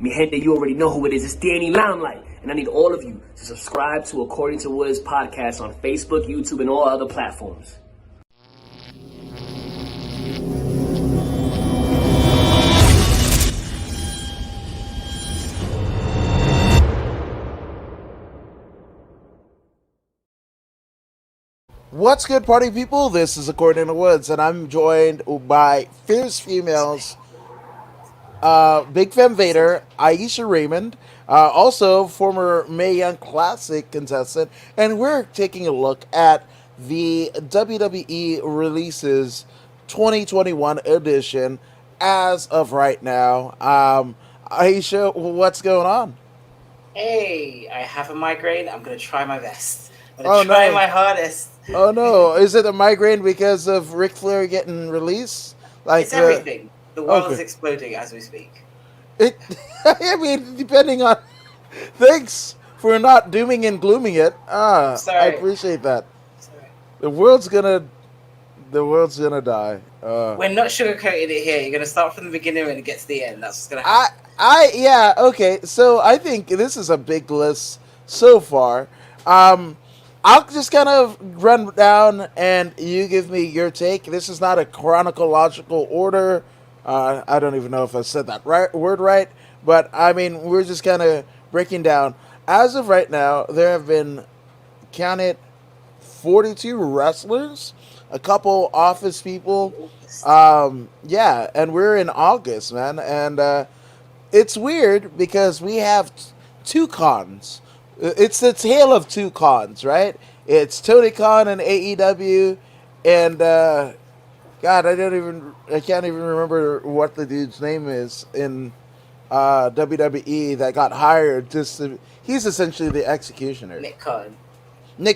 Mi gente, you already know who it is. It's Danny Limelight. And I need all of you to subscribe to According to Wiz podcast on Facebook, YouTube, and all other platforms. What's good, party people? This is According to Woods, and I'm joined by fierce females, BigFemVader Ayesha Raymond, also former Mae Young Classic contestant, and we're taking a look at the WWE Releases 2021 edition as of right now. Ayesha, what's going on? Hey, I have a migraine. I'm going to try my best. I'm Oh, going to try no. my hardest. Oh no, is it a migraine because of Ric Flair getting released? Like It's everything. The world is okay. exploding as we speak. I mean, depending on. Thanks for not dooming and glooming it. I Sorry. appreciate that. Sorry. The world's gonna die. We're not sugarcoating it here. You're going to start from the beginning and get to the end. That's what's going to happen. Yeah, okay. So I think this is a big list so far. I'll just kind of run down and you give me your take. This is not a chronological order. I don't even know if I said that word right, but I mean, we're just kind of breaking down. As of right now, there have been, counted, 42 wrestlers, a couple office people. Yeah, and we're in August, man. And it's weird because we have two cons. It's the tale of two cons, right? It's Tony Khan and AEW, and God, I can't even remember what the dude's name is in WWE that got hired. He's essentially the executioner. Nick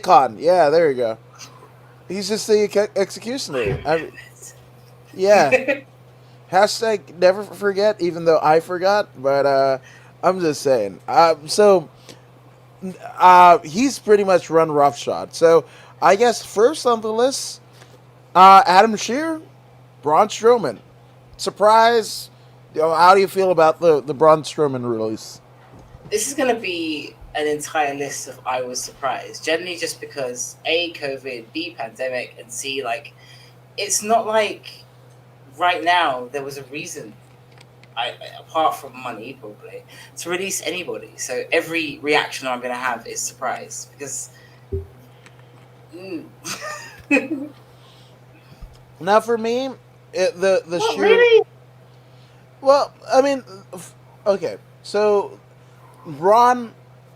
Khan, yeah, there you go. He's just the executioner. Yeah. Hashtag never forget, even though I forgot, but I'm just saying. He's pretty much run roughshod. So I guess first on the list, Adam Shearer, Braun Strowman. Surprise! How do you feel about the Braun Strowman release? This is going to be an entire list of I was surprised. Generally just because A, COVID, B, pandemic, and C, like, it's not like right now there was a reason, apart from money probably, to release anybody. So every reaction I'm going to have is surprise because Now for me, the What, sheer. really? Well, I mean, okay, so Braun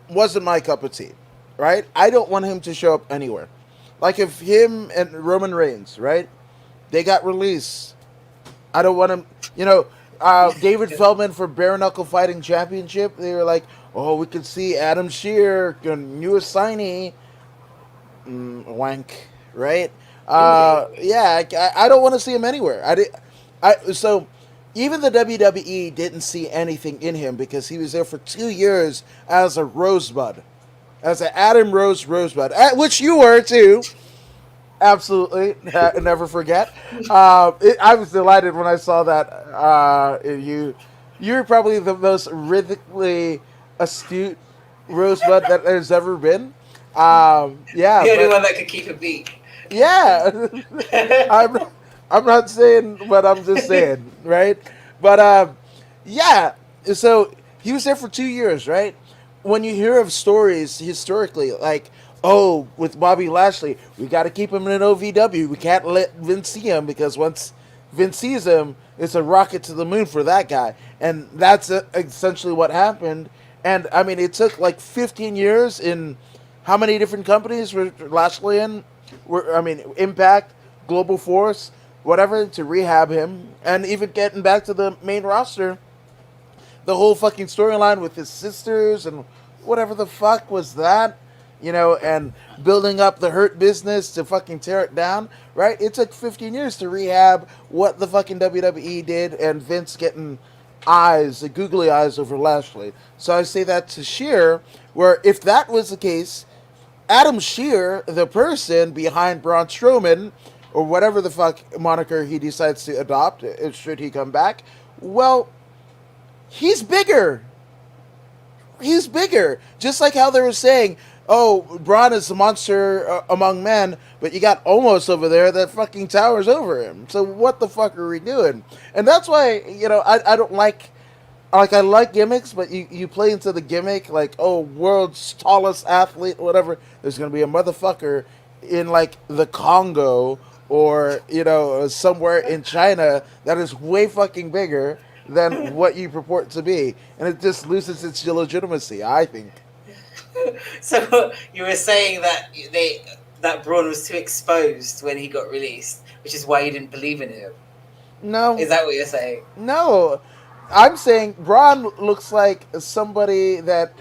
wasn't my cup of tea, right? I don't want him to show up anywhere. Like if him and Roman Reigns, right? They got released. I don't want him, David Feldman for Bare Knuckle Fighting Championship. They were like, oh, we could see Adam Shearer, newest signee. Wank, right? Yeah, I don't want to see him anywhere. So even the WWE didn't see anything in him because he was there for 2 years as a Rosebud, as an Adam Rose Rosebud, which you were too. Absolutely, never forget. I was delighted when I saw that. You're probably the most rhythmically astute Rosebud that there's ever been. Yeah, The only one that could keep a beat. Yeah, I'm not saying what I'm just saying, right? But yeah. So he was there for 2 years, right? When you hear of stories historically, like, oh, with Bobby Lashley, we got to keep him in an OVW. We can't let Vince see him because once Vince sees him, it's a rocket to the moon for that guy. And that's essentially what happened. And, I mean, it took like 15 years in how many different companies were Lashley in? Impact, Global Force, whatever, to rehab him. And even getting back to the main roster, the whole fucking storyline with his sisters and whatever the fuck was that? And building up the Hurt Business to fucking tear it down, right? It took 15 years to rehab what the fucking WWE did and Vince getting googly eyes over Lashley. So I say that to Shearer, where if that was the case, Adam Shearer, the person behind Braun Strowman, or whatever the fuck moniker he decides to adopt, should he come back, well, he's bigger he's bigger. Just like how they were saying, oh, Braun is a monster among men, but you got Omos over there that fucking towers over him. So what the fuck are we doing? And that's why, I don't like I like gimmicks, but you play into the gimmick like, oh, world's tallest athlete, whatever. There's gonna be a motherfucker in like the Congo or somewhere in China that is way fucking bigger than what you purport to be, and it just loses its legitimacy, I think. So you were saying that that Braun was too exposed when he got released, which is why you didn't believe in him. No, Is that what you're saying? no. I'm saying Braun looks like somebody that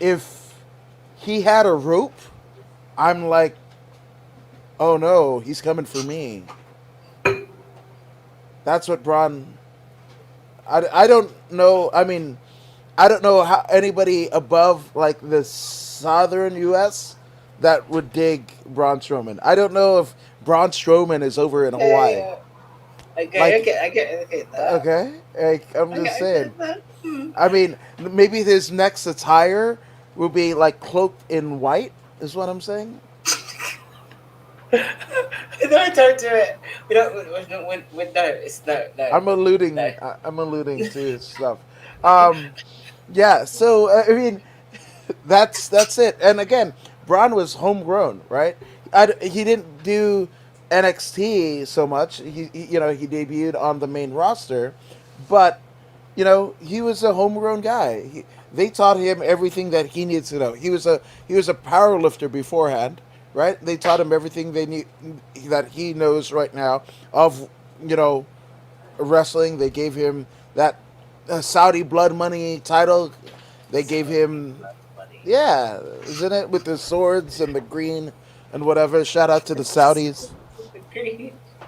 if he had a rope, I'm like, oh no, he's coming for me. That's what Braun. I don't know. I mean, I don't know how anybody above like the southern U.S. that would dig Braun Strowman. I don't know if Braun Strowman is over in Hawaii. Yeah. Okay, Like- I get that. Okay, I'm just saying. I get that. I mean, maybe his next attire will be like cloaked in white. Is what I'm saying. No, don't do it. We don't. No, it's no. I'm alluding. No. I'm alluding to stuff. Yeah. So I mean, that's it. And again, Braun was homegrown, right? He didn't do NXT so much. He debuted on the main roster, but he was a homegrown guy. They taught him everything that he needs to know. He was a power lifter beforehand, right? They taught him everything they need that he knows right now of wrestling. They gave him that Saudi blood money title. They gave him, yeah, isn't it, with the swords and the green and whatever. Shout out to the Saudis.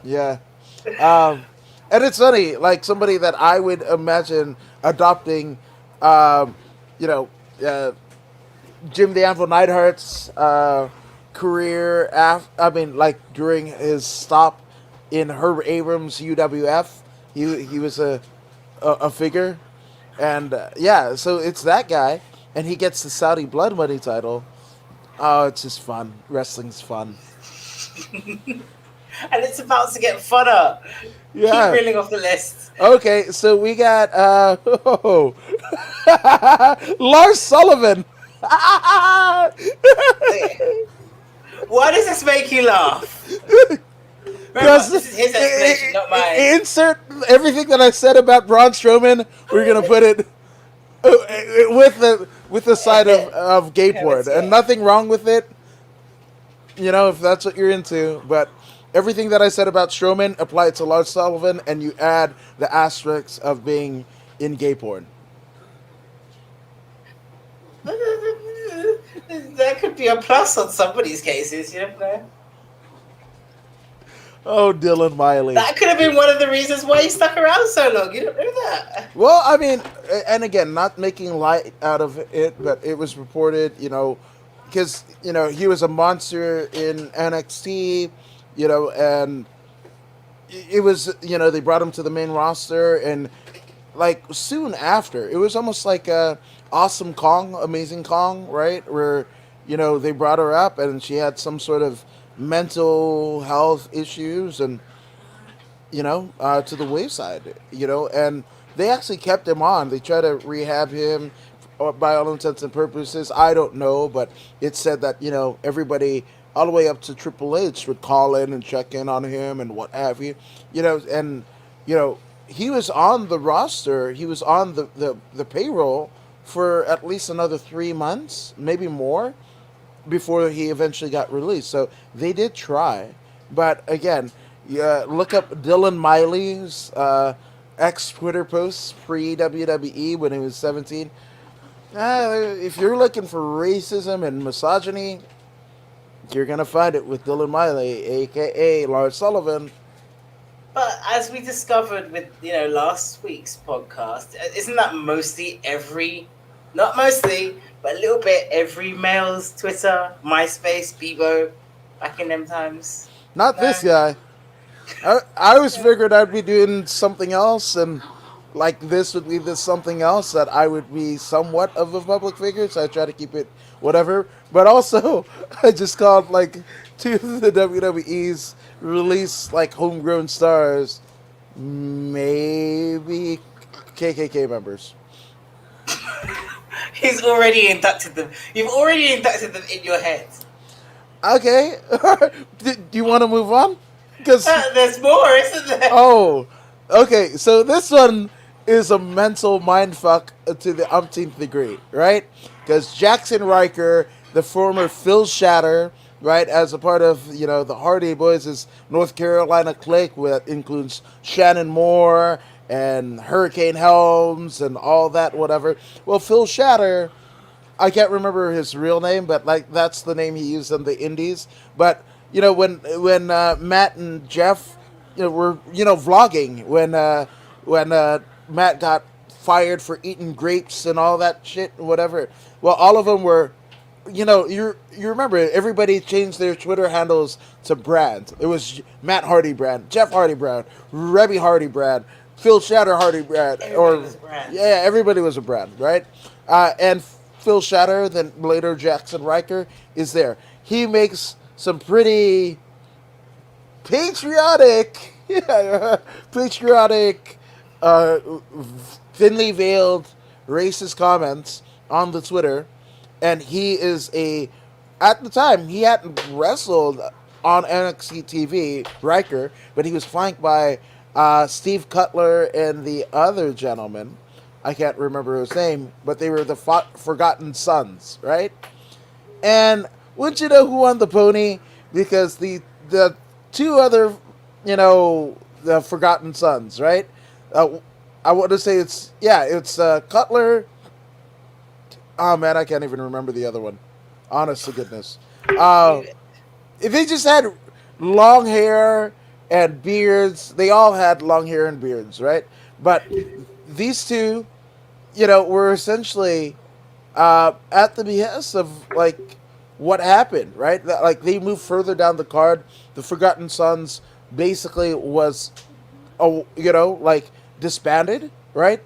Yeah. And it's funny, like somebody that I would imagine adopting, Jim the Anvil Neidhart's career. Like during his stop in Herb Abrams' UWF, he was a figure, and so it's that guy, and he gets the Saudi blood money title. Oh, it's just fun. Wrestling's fun. And it's about to get funner. Yeah. Keep reeling off the list. Okay, so we got Lars Sullivan. Why does this make you laugh? Because this is his explanation, not mine. Insert everything that I said about Braun Strowman. We're gonna put it with the side of gay porn, and nothing wrong with it. If that's what you're into, but everything that I said about Strowman apply it to Lars Sullivan, and you add the asterisks of being in gay porn. That could be a plus on somebody's cases, you never know. Oh, Dylan Miley. That could have been one of the reasons why he stuck around so long. You don't know that. Well, I mean, and again, not making light out of it, but it was reported, because, he was a monster in NXT, and it was, they brought him to the main roster, and, like, soon after, it was almost like Awesome Kong, Amazing Kong, right? Where, they brought her up, and she had some sort of mental health issues, and, to the wayside, and they actually kept him on. They tried to rehab him, by all intents and purposes. I don't know, but it said that, everybody all the way up to Triple H would call in and check in on him and what have you, and, he was on the roster, he was on the payroll for at least another 3 months, maybe more, before he eventually got released. So they did try. But again, look up Dylan Miley's ex-Twitter posts pre-WWE when he was 17. If you're looking for racism and misogyny, you're going to find it with Dylan Miley, a.k.a. Lars Sullivan. But as we discovered with, last week's podcast, isn't that mostly not mostly, but a little bit every male's Twitter, MySpace, Bebo, back in them times? Not this guy. I always figured I'd be doing something else, and like this would be this something else that I would be somewhat of a public figure, so I try to keep it whatever. But also, I just called like two of the WWE's release like homegrown stars, maybe KKK members. He's already inducted them. You've already inducted them in your head. Okay, do you want to move on? Because there's more, isn't there? oh, okay. So this one is a mental mindfuck to the umpteenth degree, right? Because Jackson Riker, the former Phil Shatter, right, as a part of the Hardy Boys' North Carolina clique, that includes Shannon Moore and Hurricane Helms and all that, whatever. Well, Phil Shatter, I can't remember his real name, but like that's the name he used on the Indies. But when Matt and Jeff were vlogging when Matt got fired for eating grapes and all that shit, whatever. Well, all of them were, you remember everybody changed their Twitter handles to brand. It was Matt Hardy brand, Jeff Hardy brand, Rebby Hardy brand, Phil Shatter Hardy brand, Everybody was a brand. Yeah, everybody was a brand, right? And Phil Shatter, then later Jackson Riker, is there. He makes some pretty patriotic, thinly veiled racist comments on the Twitter, and he is at the time, he hadn't wrestled on NXT TV, Riker, but he was flanked by Steve Cutler and the other gentleman. I can't remember his name, but they were the Forgotten Sons, right? And wouldn't you know who won the pony? Because the two other, the Forgotten Sons, right? I want to say it's Cutler. Oh man, I can't even remember the other one. Honest to goodness. If they just had long hair and beards, they all had long hair and beards, right? But these two, were essentially at the behest of like what happened, right? Like they moved further down the card. The Forgotten Sons basically was, like disbanded, right?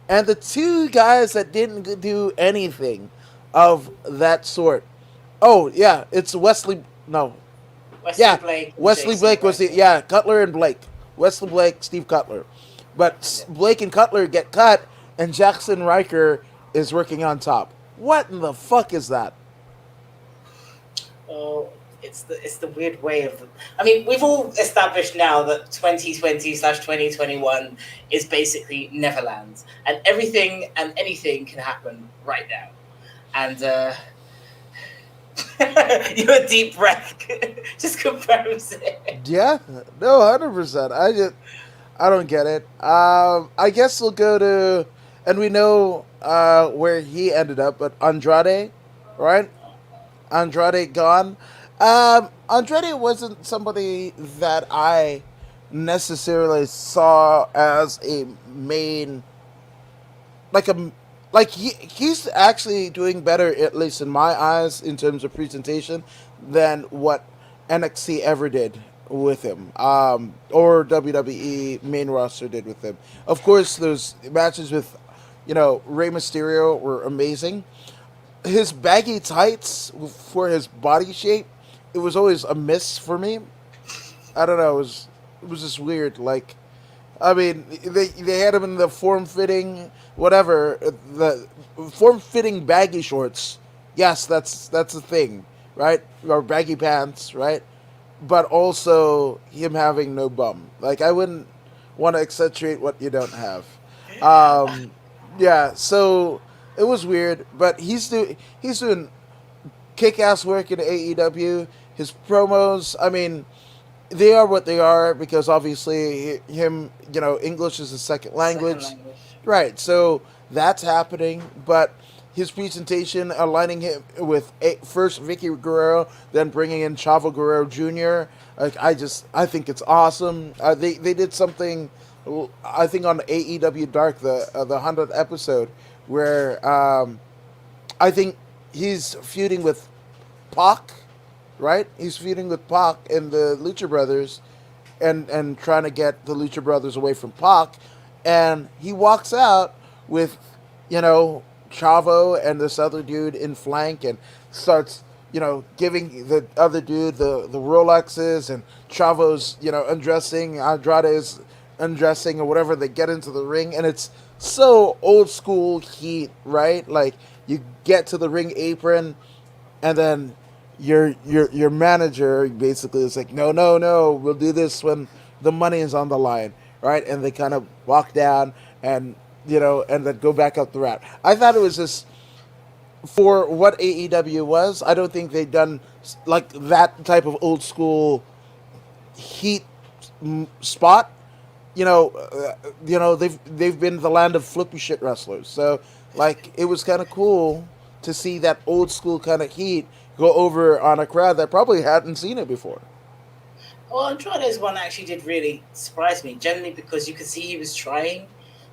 And the two guys that didn't do anything of that sort. Oh yeah, it's Wesley. No, Blake. Wesley Blake was Cutler and Blake. Wesley Blake, Steve Cutler. But Blake and Cutler get cut, and Jackson Riker is working on top. What in the fuck is that? Oh, it's the weird way of. I mean, we've all established now that 2020/2021 is basically Neverland, and everything and anything can happen right now. And your deep breath just confirms it. Yeah, no, 100%. I don't get it. I guess we'll go to, and we know where he ended up, but Andrade, right? Andrade gone. Andrade wasn't somebody that I necessarily saw as a main, he's actually doing better, at least in my eyes, in terms of presentation than what NXT ever did with him, or WWE main roster did with him. Of course, those matches with, Rey Mysterio were amazing. His baggy tights for his body shape, it was always a miss for me. I don't know, it was just weird. Like, I mean, they had him in the form-fitting, whatever, the form-fitting baggy shorts. Yes, that's a thing, right? Or baggy pants, right? But also him having no bum. Like, I wouldn't want to accentuate what you don't have. Yeah, so it was weird, but he's doing kick-ass work in AEW. His promos, I mean, they are what they are because obviously him, English is his second language. Right, so that's happening, but his presentation, aligning him with first Vicky Guerrero, then bringing in Chavo Guerrero Jr., like, I think it's awesome. They did something, I think on AEW Dark, the 100th episode, where I think he's feuding with Pac, right? He's feuding with Pac and the Lucha Brothers, and trying to get the Lucha Brothers away from Pac. and he walks out with, Chavo and this other dude in flank, and starts, giving the other dude the Rolexes, and Chavo's, undressing, Andrade is undressing or whatever. They get into the ring, and it's so old school heat, right? Like, you get to the ring apron, and then your manager basically is like, no, no, no, we'll do this when the money is on the line, right? And they kind of walk down, and and then go back up the route. I thought it was just, for what AEW was, I don't think they'd done like that type of old school heat spot. They've been the land of flippy shit wrestlers. So, like, it was kind of cool to see that old school kind of heat go over on a crowd that probably hadn't seen it before. Well, Andrade's one actually did really surprise me, generally because you could see he was trying.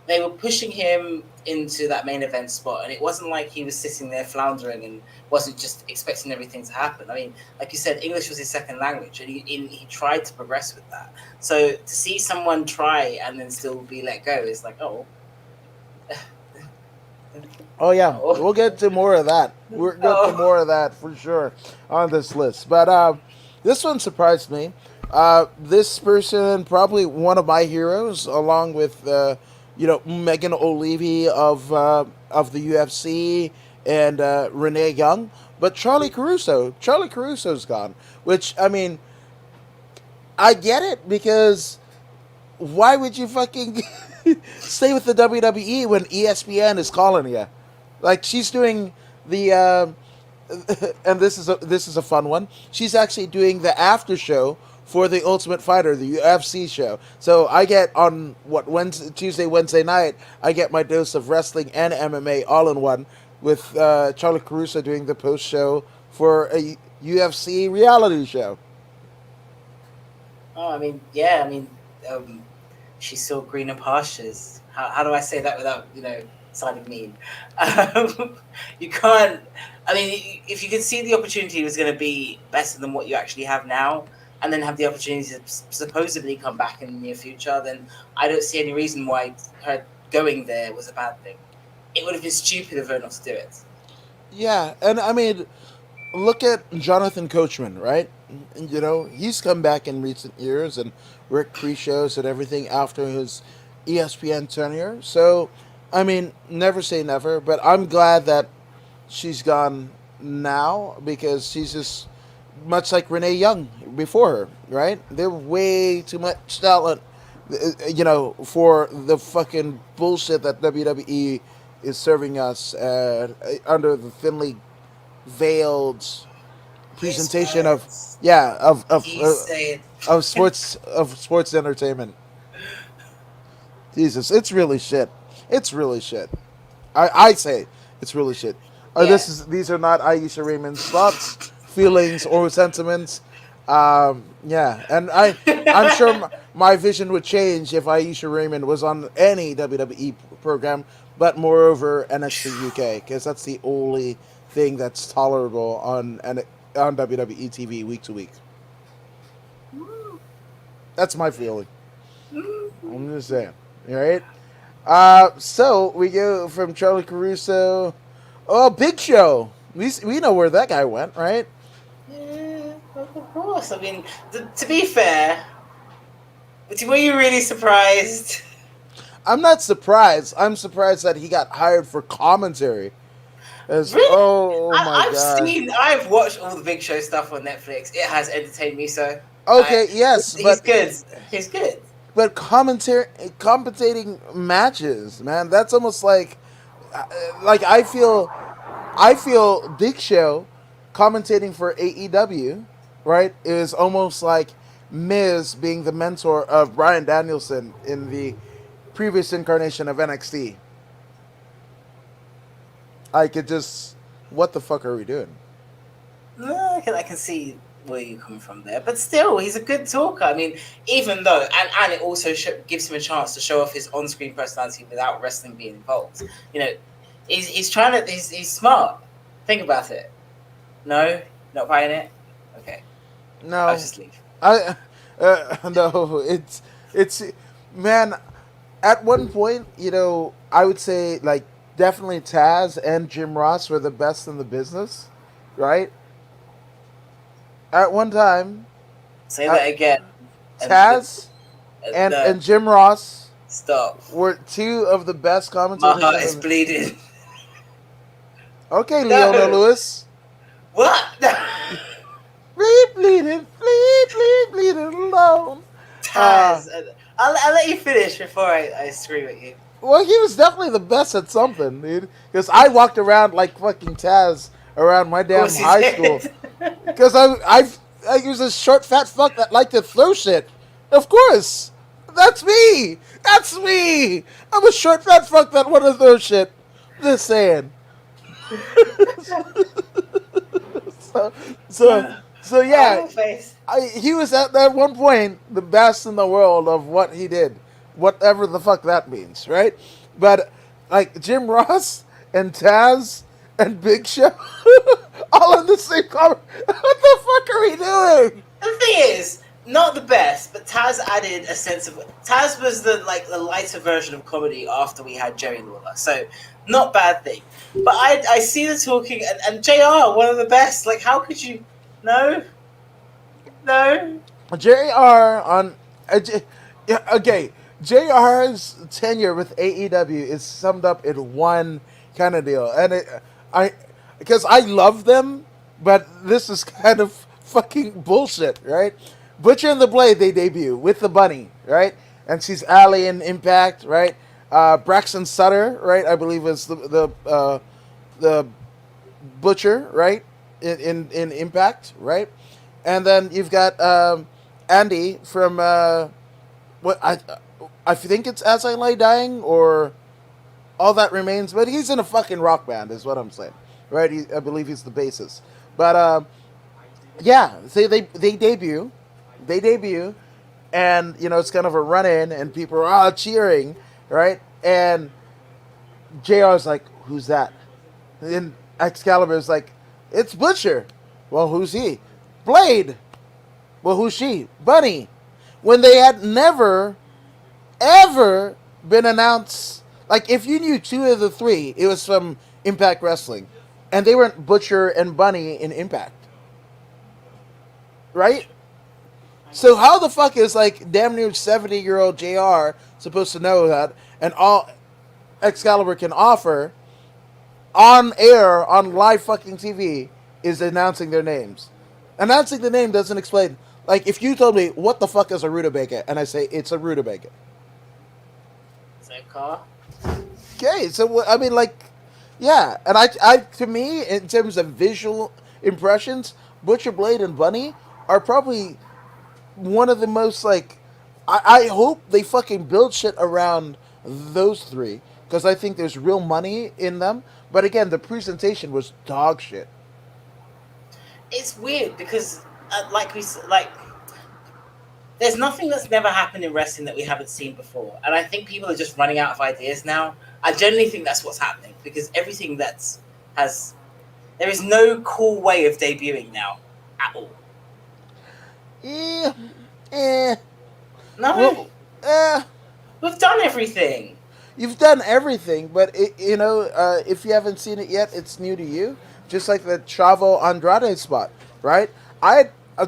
They were pushing him into that main event spot, and it wasn't like he was sitting there floundering and wasn't just expecting everything to happen. I mean, like you said, English was his second language, and he tried to progress with that. So to see someone try and then still be let go is like, oh. Oh, yeah. We'll get to more of that. We're going to more of that for sure on this list. But this one surprised me. This person, probably one of my heroes, along with Megan O'Leary of the UFC, and Renee Young, but Charlie Caruso. Charlie Caruso's gone, which, I mean, I get it, because why would you fucking stay with the WWE when ESPN is calling you? Like, she's doing the and this is a fun one. She's actually doing the after show for the Ultimate Fighter, the UFC show. So I get on Tuesday, Wednesday night, I get my dose of wrestling and MMA all in one, with Charlie Caruso doing the post show for a UFC reality show. Oh, I mean, yeah, she's still greener pastures. How do I say that without, sounding mean? You can't. I mean, if you can see the opportunity was going to be better than what you actually have now, and then have the opportunity to supposedly come back in the near future, then I don't see any reason why her going there was a bad thing. It would have been stupid of her not to do it. Yeah, and I mean, look at Jonathan Coachman, right? He's come back in recent years, and Rick pre-shows and everything after his ESPN tenure. So, I mean, never say never, but I'm glad that she's gone now, because she's just much like Renee Young before her, right? They're way too much talent, for the fucking bullshit that WWE is serving us under the thinly veiled presentation of sports entertainment. Jesus, it's really shit. It's really shit. I say it's really shit. Yeah. These are not Ayesha Raymond's thoughts, feelings, or sentiments. And I'm sure my vision would change if Ayesha Raymond was on any WWE program, but moreover NXT UK, because that's the only thing that's tolerable on WWE TV week to week. That's my feeling. I'm just saying. All right. So we go from Charlie Caruso. Oh, Big Show. We know where that guy went, right? Yeah, of course. I mean, to be fair, were you really surprised? I'm not surprised. I'm surprised that he got hired for commentary. Really? Oh my god! I've watched all the Big Show stuff on Netflix. It has entertained me so. Okay, yes, he's good. He's good. But commentating matches, man, that's almost like I feel Big Show commentating for AEW, right, is almost like Miz being the mentor of Bryan Danielson in the previous incarnation of NXT. I could just, what the fuck are we doing? No, I can see where you're coming from there, but still, he's a good talker. I mean, even though, and it also gives him a chance to show off his on-screen personality without wrestling being involved. He's trying to. He's smart. Think about it. No, not buying it. Okay. No, I'll just leave. No, it's man. at one point, I would say like definitely Taz and Jim Ross were the best in the business, right? At one time, Say that again. Taz and Jim Ross stop. were two of the best My commentators. heart is bleeding. Okay, Leona Lewis. What? bleeding alone. Taz. I'll let you finish before I scream at you. Well, he was definitely the best at something, dude. Because I walked around like fucking Taz around my damn high school. Because I was a short, fat fuck that liked to throw shit. Of course. That's me. That's me. I'm a short, fat fuck that wanted to throw shit. Just saying. So yeah. He was at that one point the best in the world of what he did. Whatever the fuck that means, right? But like Jim Ross and Taz and Big Show all in the same cover. What the fuck are we doing? The thing is, not the best, but Taz added a sense of Taz was the lighter version of comedy after we had Jerry Lawler. So not bad thing. But I see the talking and JR, one of the best. Like how could you No. JR on okay. JR's tenure with AEW is summed up in one kind of deal, and because I love them, but this is kind of fucking bullshit, right? Butcher and the Blade, they debut with the Bunny, right? And she's Allie in Impact, right? Braxton Sutter, right? I believe is the Butcher, right? In Impact, right? And then you've got Andy from I think it's As I Lie Dying or All That Remains, but he's in a fucking rock band, is what I'm saying, right? I believe he's the bassist. But yeah, they debut, and it's kind of a run-in, and people are cheering, right? And JR's like, "Who's that?" And Excalibur's like, "It's Butcher." Well, who's he? Blade. Well, who's she? Bunny. When they had never, ever been announced. Like, if you knew two of the three, it was from Impact Wrestling. And they weren't Butcher and Bunny in Impact. Right? So how the fuck is, like, damn near 70-year-old JR supposed to know that? And all Excalibur can offer on air, on live fucking TV, is announcing their names. Announcing the name doesn't explain. Like, if you told me, what the fuck is a rutabaga? And I say, it's a rutabaga. Is that a car? Okay, so, I mean, like, yeah. And I to me, in terms of visual impressions, Butcher, Blade, and Bunny are probably one of the most, like, I hope they fucking build shit around those three. Because I think there's real money in them. But again, the presentation was dog shit. It's weird because, there's nothing that's never happened in wrestling that we haven't seen before, and I think people are just running out of ideas now. I generally think that's what's happening because everything there is no cool way of debuting now at all. No, we've done everything. You've done everything, but if you haven't seen it yet, it's new to you. Just like the Chavo Andrade spot, right?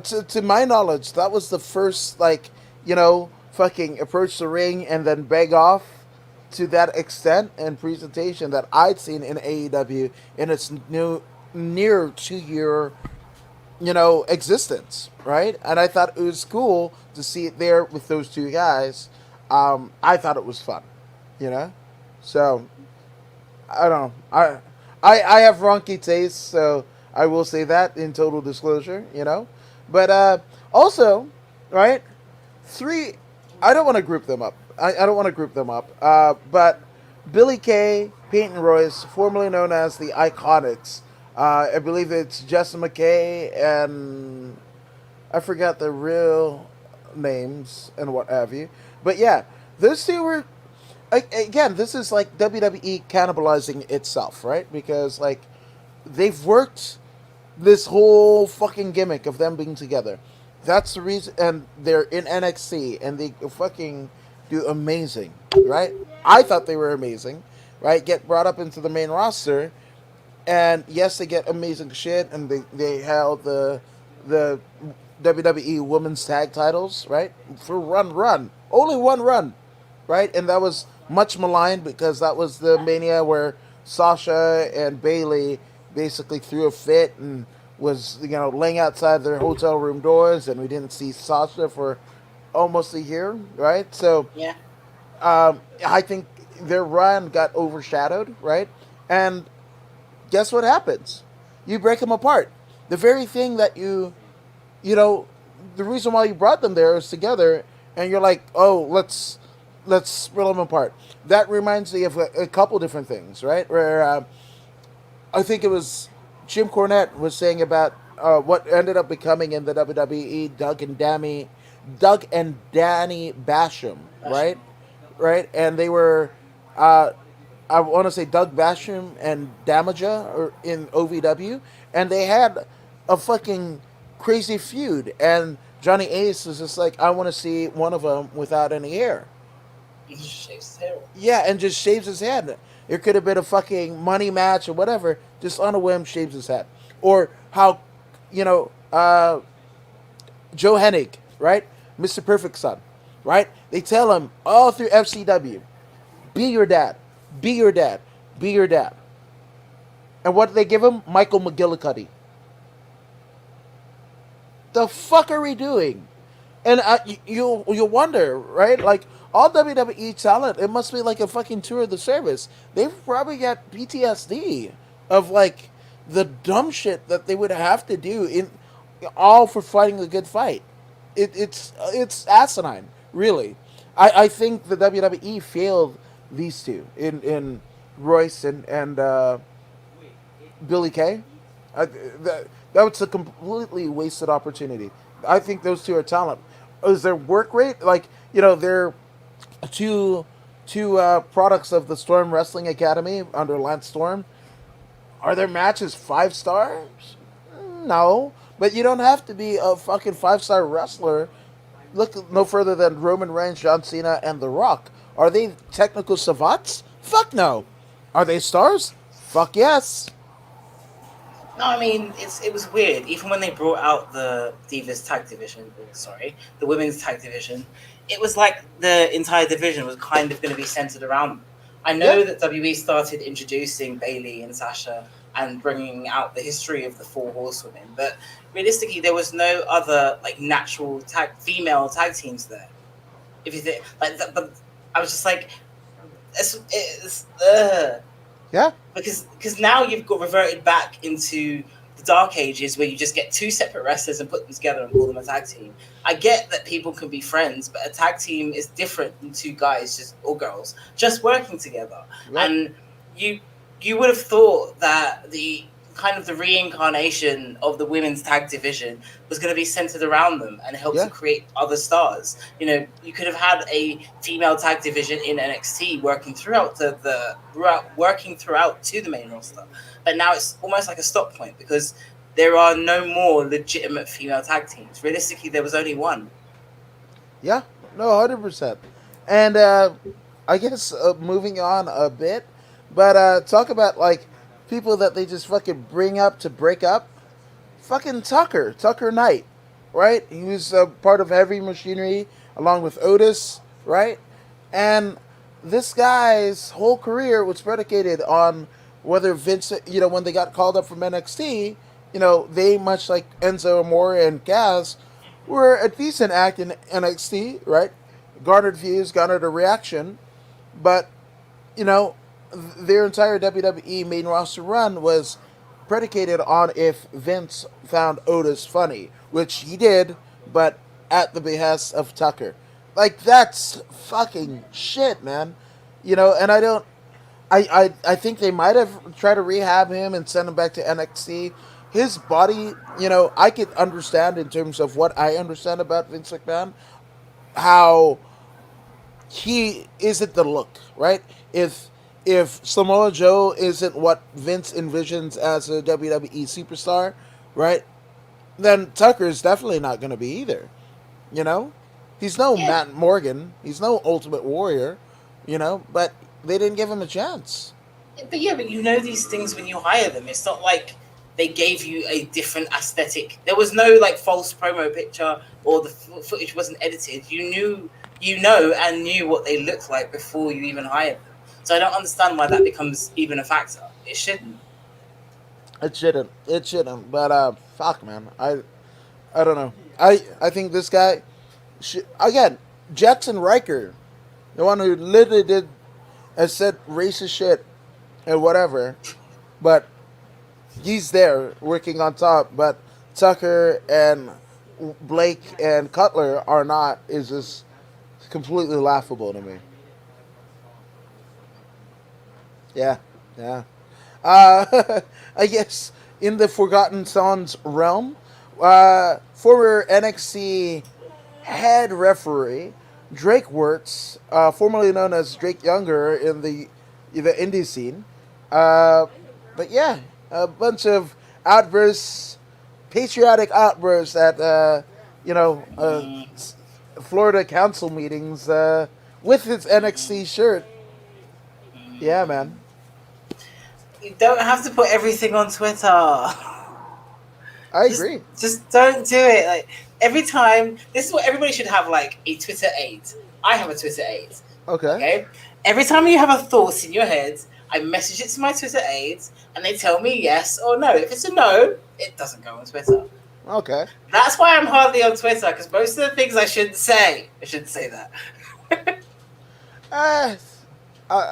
To my knowledge, that was the first, fucking approach the ring and then beg off to that extent and presentation that I'd seen in AEW in its near 2-year, existence, right? And I thought it was cool to see it there with those two guys. I thought it was fun, So, I don't know. I have wonky taste, so I will say that in total disclosure, But also, right, 3, I don't want to group them up. I don't want to group them up. But Billy Kay, Peyton Royce, formerly known as the Iconics. I believe it's Jessa McKay and I forgot the real names and what have you. But yeah, those two were... Again, this is like WWE cannibalizing itself, right? Because, they've worked this whole fucking gimmick of them being together. That's the reason, and they're in NXT, and they fucking do amazing, right? I thought they were amazing, right? Get brought up into the main roster, and yes, they get amazing shit, and they held the WWE Women's Tag Titles, right? For one run, only one run, right? And that was much maligned because that was the Mania where Sasha and Bailey basically threw a fit and was laying outside their hotel room doors, and we didn't see Sasha for almost a year, right? So Yeah. I think their run got overshadowed, right? And guess what happens? You break them apart. The very thing that you know, the reason why you brought them there is together, and you're like, oh, let's split them apart. That reminds me of a couple different things, right? Where I think it was Jim Cornette was saying about what ended up becoming in the WWE Doug and Danny Basham, right? Right, and they were, I want to say Doug Basham and Damaja or in OVW, and they had a fucking crazy feud, and Johnny Ace was just like, I want to see one of them without any hair. He just shaves his hair. Yeah, and just shaves his head. It could have been a fucking money match or whatever, just on a whim shaves his head. Or how, Joe Hennig, right? Mr. Perfect Son, right? They tell him all through FCW, be your dad, be your dad, be your dad. And what do they give him? Michael McGillicuddy. The fuck are we doing? And you wonder, right? Like, all WWE talent, it must be like a fucking tour of the service. They've probably got PTSD of like the dumb shit that they would have to do in all for fighting a good fight. It's asinine, really. I think the WWE failed these two in Royce and Billy Kay. That was a completely wasted opportunity. I think those two are talent. Is their work rate like they're two products of the Storm Wrestling Academy under Lance Storm? Are their matches 5 stars? No, but you don't have to be a fucking 5-star wrestler. Look no further than Roman Reigns, John Cena, and The Rock. Are they technical savants? Fuck no. Are they stars? Fuck yes. No, I mean it was weird. Even when they brought out the Divas Tag Division, the Women's Tag Division, it was like the entire division was kind of going to be centered around them. I know that WWE started introducing Bayley and Sasha and bringing out the history of the 4 horsewomen, but realistically, there was no other like natural female tag teams there. If you think like that, but I was just like, Yeah. Because now you've got reverted back into the dark ages where you just get 2 separate wrestlers and put them together and call them a tag team. I get that people can be friends, but a tag team is different than 2 guys or girls just working together. Yep. And you would have thought that the kind of the reincarnation of the women's tag division was going to be centered around them and help to create other stars. You could have had a female tag division in NXT working throughout to the main roster, but now it's almost like a stop point because there are no more legitimate female tag teams. Realistically, there was only one. Yeah, no, 100%. And I guess moving on a bit, but talk about like people that they just fucking bring up to break up. Fucking Tucker Knight, right? He was part of Heavy Machinery along with Otis, right? And this guy's whole career was predicated on whether Vince, when they got called up from NXT, they, much like Enzo Amore and Kaz, were a decent act in NXT, right? Garnered views, garnered a reaction, but, their entire WWE main roster run was predicated on if Vince found Otis funny, which he did, but at the behest of Tucker. Like, that's fucking shit, man. And I think they might have tried to rehab him and send him back to NXT. His body, I could understand in terms of what I understand about Vince McMahon, how he isn't the look, right? If Samoa Joe isn't what Vince envisions as a WWE superstar, right, then Tucker's definitely not going to be either, He's no Yeah, Matt Morgan. He's no Ultimate Warrior, you know. But they didn't give him a chance. but you know these things when you hire them. It's not like they gave you a different aesthetic. There was no like false promo picture or the footage wasn't edited. You know, and knew what they looked like before you even hired them. So I don't understand why that becomes even a factor. It shouldn't. It shouldn't. It shouldn't. But fuck, man. I don't know. I think this guy again. Jackson Riker, the one who literally has said racist shit and whatever, but he's there working on top. But Tucker and Blake and Cutler are not. Is just completely laughable to me. Yeah, yeah. I guess in the Forgotten Sons realm, former NXT head referee Drake Wirtz, formerly known as Drake Younger in the indie scene, but yeah, a bunch of outbursts, patriotic outbursts at Florida council meetings with his NXT shirt. Yeah, man. You don't have to put everything on Twitter. I agree. Just don't do it. Like every time, this is what everybody should have, like a Twitter aid. I have a Twitter aid. Okay. Okay. Every time you have a thought in your head, I message it to my Twitter aides, and they tell me yes or no. If it's a no, it doesn't go on Twitter. Okay. That's why I'm hardly on Twitter, because most of the things I shouldn't say that. I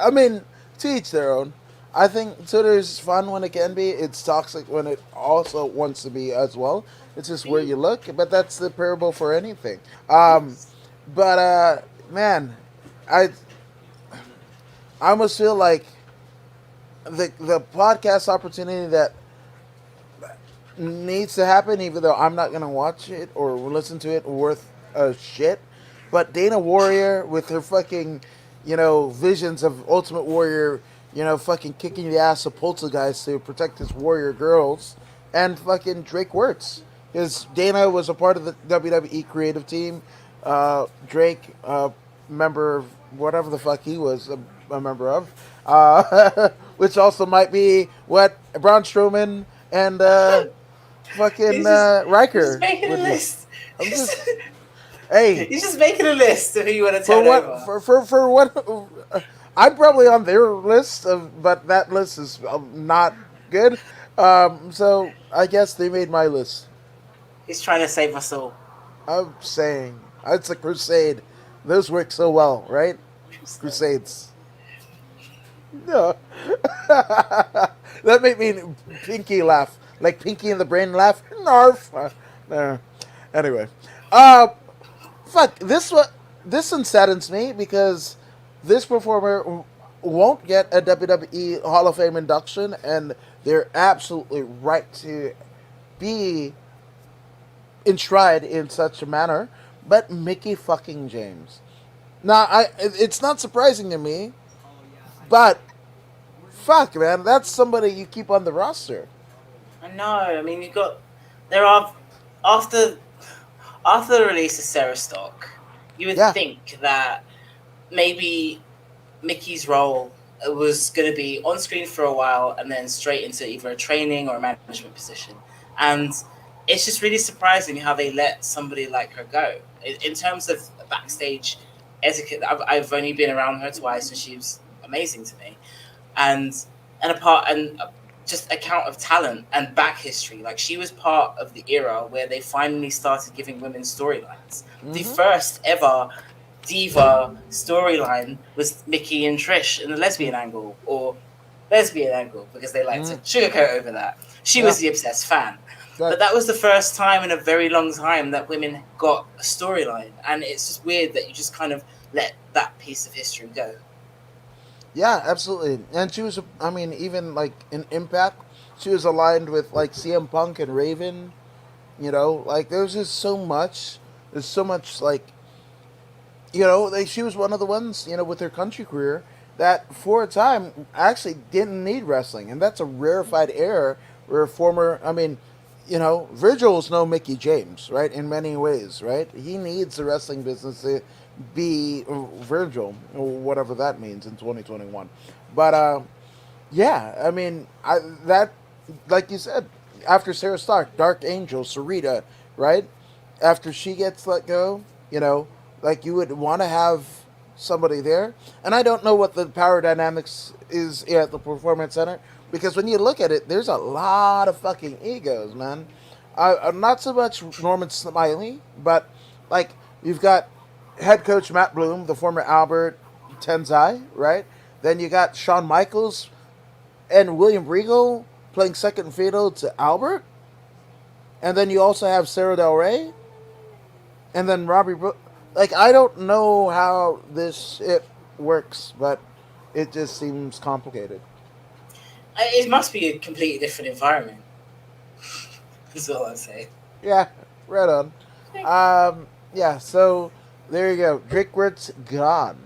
mean, to each their own. I think Twitter is fun when it can be. It's toxic when it also wants to be as well. It's just where you look, but that's the parable for anything. But man, I almost feel like the podcast opportunity that needs to happen, even though I'm not gonna watch it or listen to it worth a shit. But Dana Warrior with her fucking, visions of Ultimate Warrior, fucking kicking the ass of poltergeist to protect his warrior girls, and fucking Drake Wirtz. Because Dana was a part of the WWE creative team. Drake, member of whatever the fuck he was a member of. Which also might be what Braun Strowman and fucking Riker. He's just making a list. Hey. He's just making a list of who you want to turn over. For what... I'm probably on their list, but that list is not good. So I guess they made my list. He's trying to save us all. I'm saying. It's a crusade. Those work so well, right? Crusades. No. That made me Pinky laugh. Like Pinky and the Brain laugh. Narf. Anyway. Fuck. This one saddens me because this performer won't get a WWE Hall of Fame induction, and they're absolutely right to be enshrined in such a manner. But Mickie fucking James. Now, it's not surprising to me, but fuck, man, that's somebody you keep on the roster. I know. I mean, after the release of Sarah Stock, you would think that maybe Mickey's role was going to be on screen for a while and then straight into either a training or a management position. And it's just really surprising how they let somebody like her go. In terms of backstage etiquette, I've only been around her twice, and she was amazing to me. And just account of talent and back history. Like, she was part of the era where they finally started giving women storylines. Mm-hmm. The first ever diva storyline was Mickie and Trish in the lesbian angle, because they like to sugarcoat over that. She was the obsessed fan. But that was the first time in a very long time that women got a storyline, and it's just weird that you just kind of let that piece of history go. Yeah, absolutely. And she was, even like in Impact, she was aligned with like CM Punk and Raven. There's just so much. There's so much she was one of the ones, with her country career that for a time actually didn't need wrestling. And that's a rarefied era where Virgil's no Mickie James, right? In many ways, right? He needs the wrestling business to be Virgil, whatever that means in 2021. But yeah, I mean, that, like you said, after Sarah Stark, Dark Angel, Sarita, right? After she gets let go, like you would want to have somebody there. And I don't know what the power dynamics is at the Performance Center because when you look at it, there's a lot of fucking egos, man. Not so much Norman Smiley, but like you've got head coach Matt Bloom, the former Albert Tenzai, right? Then you got Shawn Michaels and William Regal playing second fiddle to Albert. And then you also have Sarah Del Rey. And then Robbie Brooks. Like, I don't know how this shit works, but it just seems complicated. It must be a completely different environment. That's all I'm saying. Yeah, right on. Yeah, so there you go. Drake Witt's gone.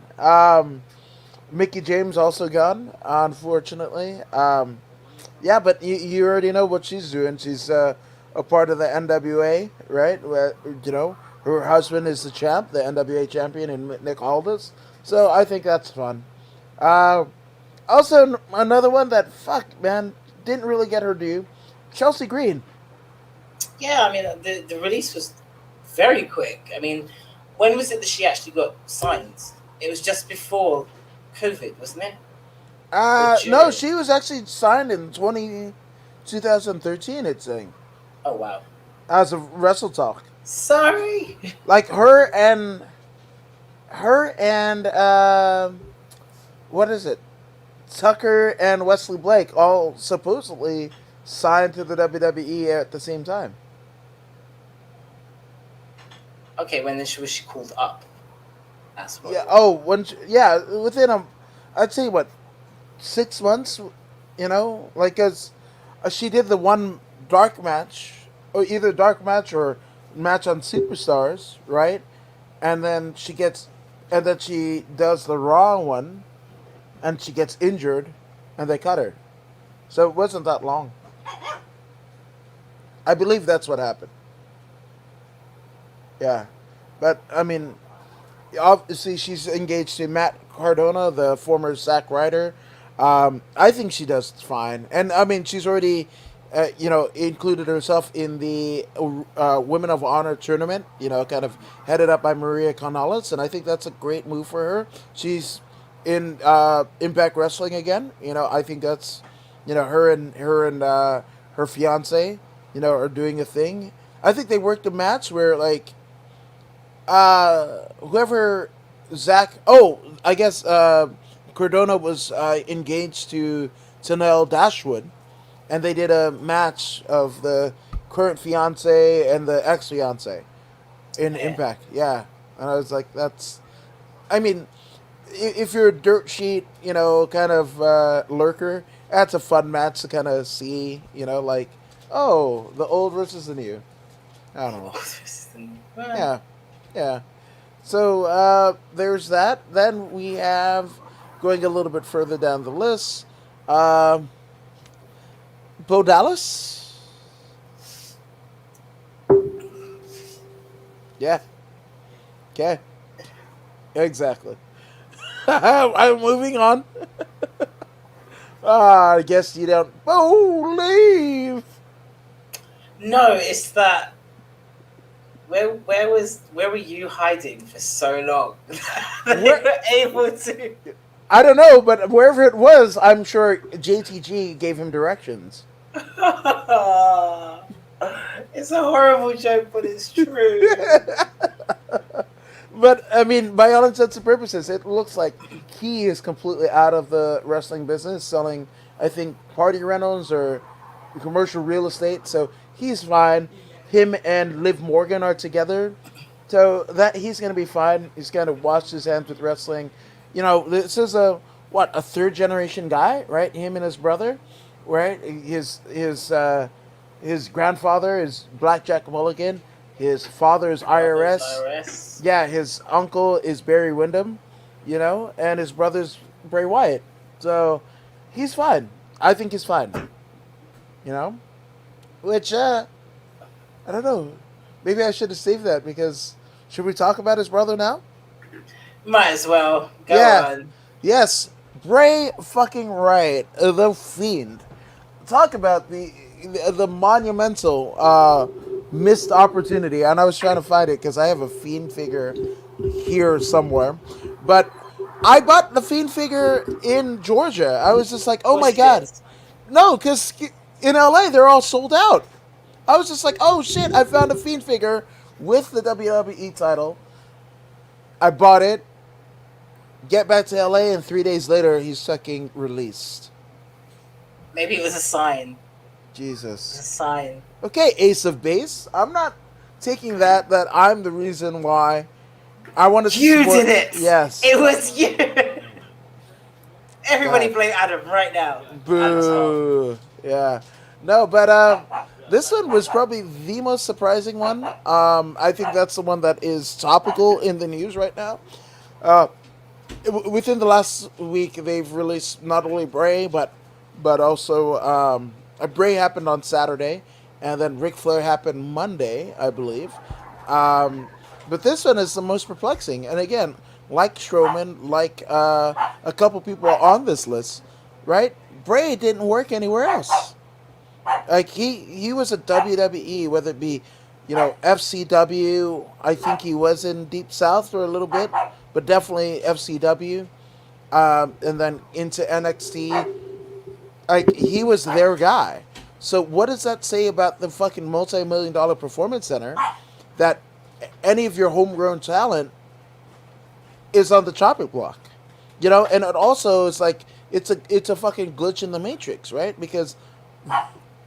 Mickie James also gone, unfortunately. Yeah, but you already know what she's doing. She's a part of the NWA, right? Where, her husband is the champ, the NWA champion, and Nick Aldis. So I think that's fun. Also, another one that, man, didn't really get her due. Chelsea Green. Yeah, I mean, the release was very quick. I mean, when was it that she actually got signed? It was just before COVID, wasn't it? No, she was actually signed in 2013, it's saying. Oh, wow. As of Wrestle Talk. Sorry. Like her and what is it? Tucker and Wesley Blake all supposedly signed to the WWE at the same time. Okay, when was she called up? That's what. Yeah. Within I'd say 6 months. Cause she did the one dark match, or either dark match or match on Superstars, right? And then she does the wrong one, and she gets injured, and they cut her. So it wasn't that long. I believe that's what happened. Yeah, but I mean, obviously she's engaged to Matt Cardona, the former Zack Ryder. I think she does fine, and I mean she's already, included herself in the Women of Honor tournament. Kind of headed up by Maria Canales, and I think that's a great move for her. She's in Impact Wrestling again. I think that's, her and her fiance, are doing a thing. I think they worked a match where like whoever I guess Cardona was engaged to Tanel Dashwood, and they did a match of the current fiance and the ex-fiance in Impact. Yeah, and I was like, I mean, if you're a dirt sheet, kind of lurker, that's a fun match to kind of see, like, oh, the old versus the new. I don't know. Yeah. So there's that. Then we have, going a little bit further down the list, Bo Dallas. Yeah. Okay. Exactly. I'm moving on. I guess you don't believe. No, it's that. Where were you hiding for so long? That you were able to. I don't know, but wherever it was, I'm sure JTG gave him directions. It's a horrible joke, but it's true. But, I mean, by all intents and purposes, it looks like he is completely out of the wrestling business, selling, I think, party rentals or commercial real estate. So he's fine. Him and Liv Morgan are together. So that he's going to be fine. He's going to wash his hands with wrestling. This is a third generation guy, right? Him and his brother, right? His grandfather is Blackjack Mulligan. His father is IRS. Yeah, his uncle is Barry Windham, and his brother's Bray Wyatt. So he's fine. I think he's fine. Which, I don't know. Maybe I should have saved that because should we talk about his brother now? Might as well. Go Yeah. on. Yes. Bray fucking Wyatt, the Fiend. Talk about the monumental missed opportunity, and I was trying to find it because I have a Fiend figure here somewhere, but I bought the Fiend figure in Georgia. I was just like, Of oh my course you god, did. no, because in LA they're all sold out. I was just like, oh shit, I found a Fiend figure with the WWE title. I bought it. Get back to LA, and 3 days later, he's fucking released. Maybe it was a sign. It was a Jesus. sign. Okay, Ace of Base. I'm not taking that I'm the reason why I wanted to You support. did it! Yes. It was you! Everybody God. blame Adam right now. Adam's Boo. Yeah. No, but this one was probably the most surprising one. I think that's the one that is topical in the news right now. Uh, Within the last week, they've released not only Bray, but also Bray happened on Saturday, and then Ric Flair happened Monday, I believe. But this one is the most perplexing, and again, like Strowman, like a couple people on this list, right? Bray didn't work anywhere else. Like he was a WWE, whether it be, FCW. I think he was in Deep South for a little bit, but definitely FCW, and then into NXT. Like he was their guy. So what does that say about the fucking multi-million-dollar performance center that any of your homegrown talent is on the chopping block? And it also is like it's a fucking glitch in the matrix, right? Because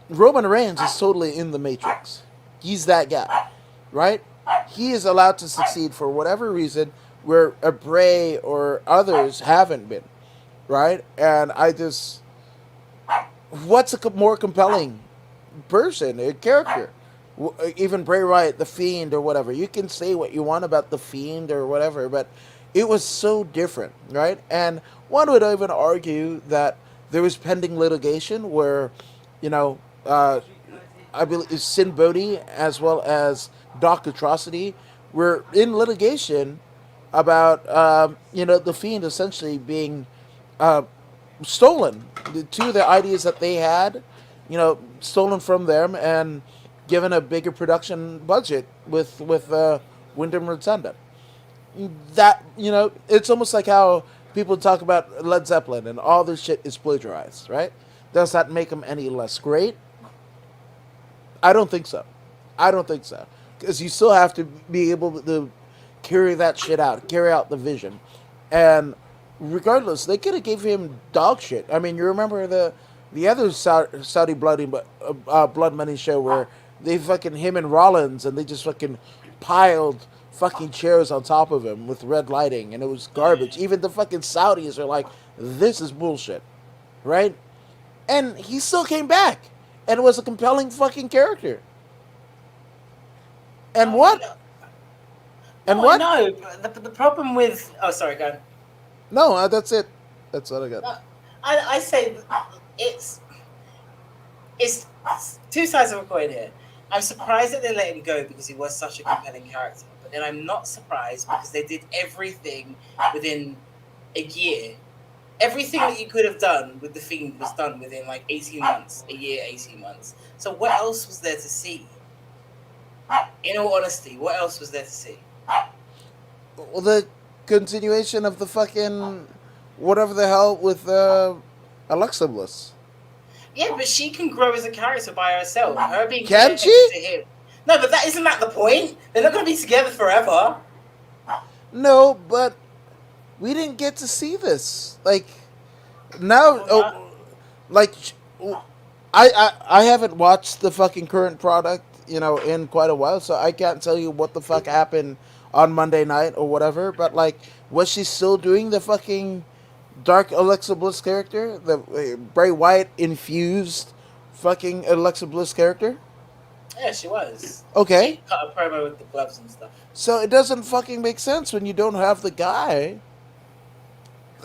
Roman Reigns is totally in the matrix. He's that guy, right? He is allowed to succeed for whatever reason where a Bray or others haven't been, right? And what's a more compelling person, a character? Even Bray Wyatt, the Fiend or whatever. You can say what you want about the Fiend or whatever, but it was so different, right? And one would even argue that there was pending litigation where, I believe Sin Bodhi as well as Doc Atrocity were in litigation about the Fiend essentially being stolen. The two of the ideas that they had, stolen from them and given a bigger production budget with Wyndham Rotunda. That it's almost like how people talk about Led Zeppelin and all this shit is plagiarized, right? Does that make them any less great? I don't think so. Because you still have to be able to carry that shit out, carry out the vision. And regardless, they could have gave him dog shit. I mean, you remember the other Saudi Blood Money show where they fucking him and Rollins and they just fucking piled fucking chairs on top of him with red lighting and it was garbage. Even the fucking Saudis are like, this is bullshit, right? And he still came back. And it was a compelling fucking character. And what? And what? No, the problem with... Oh, sorry, go on. No, that's it. That's all I got. I say it's two sides of a coin here. I'm surprised that they let him go because he was such a compelling character. But then I'm not surprised because they did everything within a year. Everything that you could have done with The Fiend was done within like 18 months. A year, 18 months. So what else was there to see? In all honesty, what else was there to see? Well, the continuation of the fucking whatever the hell with Alexa Bliss. Yeah, but she can grow as a character by herself. Her being Can connected she? to him. No, but isn't that the point? They're not going to be together forever. No, but we didn't get to see this. Like now, I haven't watched the fucking current product, in quite a while, so I can't tell you what the fuck happened on Monday night or whatever. But like, was she still doing the fucking dark Alexa Bliss character, the Bray Wyatt infused fucking Alexa Bliss character? Yeah, she was. Okay. She cut a promo with the gloves and stuff. So it doesn't fucking make sense when you don't have the guy.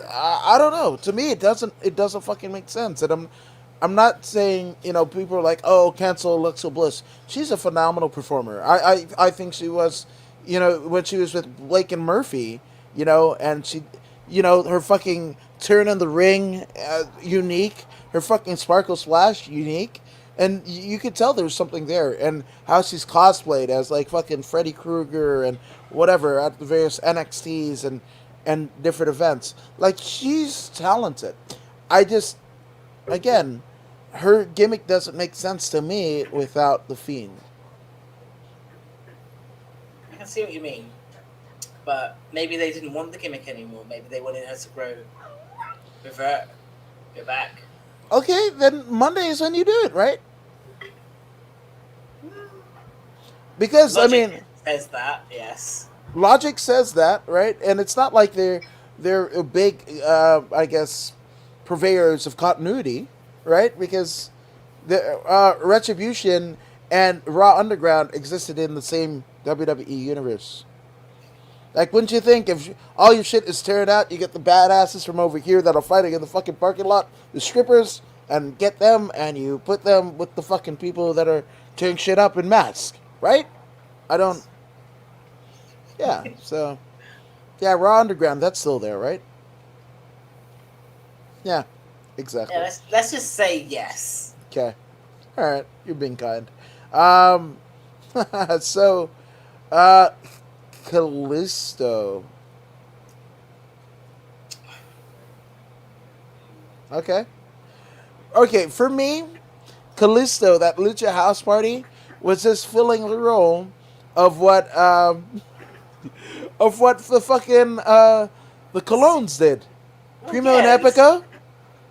I don't know. To me, it doesn't fucking make sense. And I'm not saying, people are like, oh, cancel Alexa Bliss. She's a phenomenal performer. I think she was, when she was with Blake and Murphy, and she, her fucking turn in the ring, unique. Her fucking sparkle splash, unique. And you could tell there was something there. And how she's cosplayed as like fucking Freddy Krueger and whatever at the various NXTs and different events. Like, she's talented. I just, again, her gimmick doesn't make sense to me without the Fiend. I can see what you mean, but maybe they didn't want the gimmick anymore. Maybe they wanted her to revert, go back. Okay, then Monday is when you do it, right? Because Logic says that, yes. Logic says that, right? And it's not like they're a big, I guess, purveyors of continuity, right? Because the Retribution and Raw Underground existed in the same WWE universe. Like, wouldn't you think if all your shit is teared out, you get the badasses from over here that'll fight in the fucking parking lot, the strippers, and get them, and you put them with the fucking people that are tearing shit up in masks, right? Yeah, so, yeah, Raw Underground, that's still there, right? Yeah, exactly. Yeah, let's just say yes. Okay. All right, you're being kind. So, Callisto. Okay. Okay, for me, Callisto, that Lucha House Party, was just filling the role of what the fucking the Colognes did. Primo and Epico.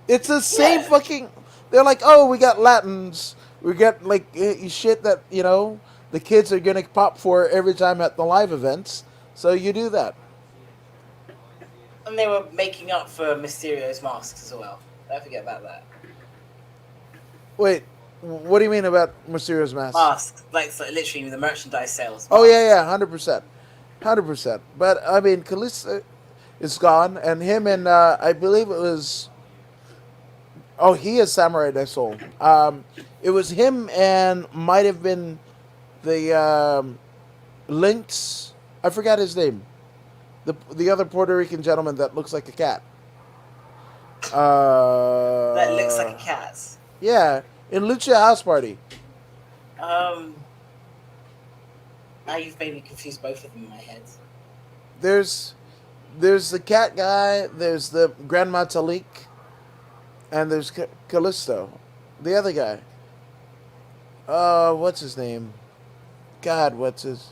It's the same fucking. They're like, oh, we got Latins. We got like shit that the kids are gonna pop for every time at the live events. So you do that. And they were making up for Mysterio's masks as well. Don't forget about that. Wait, what do you mean about Mysterio's mask? Masks, like so literally the merchandise sales. Oh yeah, 100%. But I mean, Callisto is gone, and him and I believe it was. Oh, he is Samurai Death Soul. It was him and might have been the Lynx. I forgot his name. The other Puerto Rican gentleman that looks like a cat. That looks like a cat. Yeah, in Lucha House Party. Now you've made me confuse both of them in my head. There's the cat guy. There's the Grandma Talik. And there's Callisto, the other guy. What's his name? God, what's his?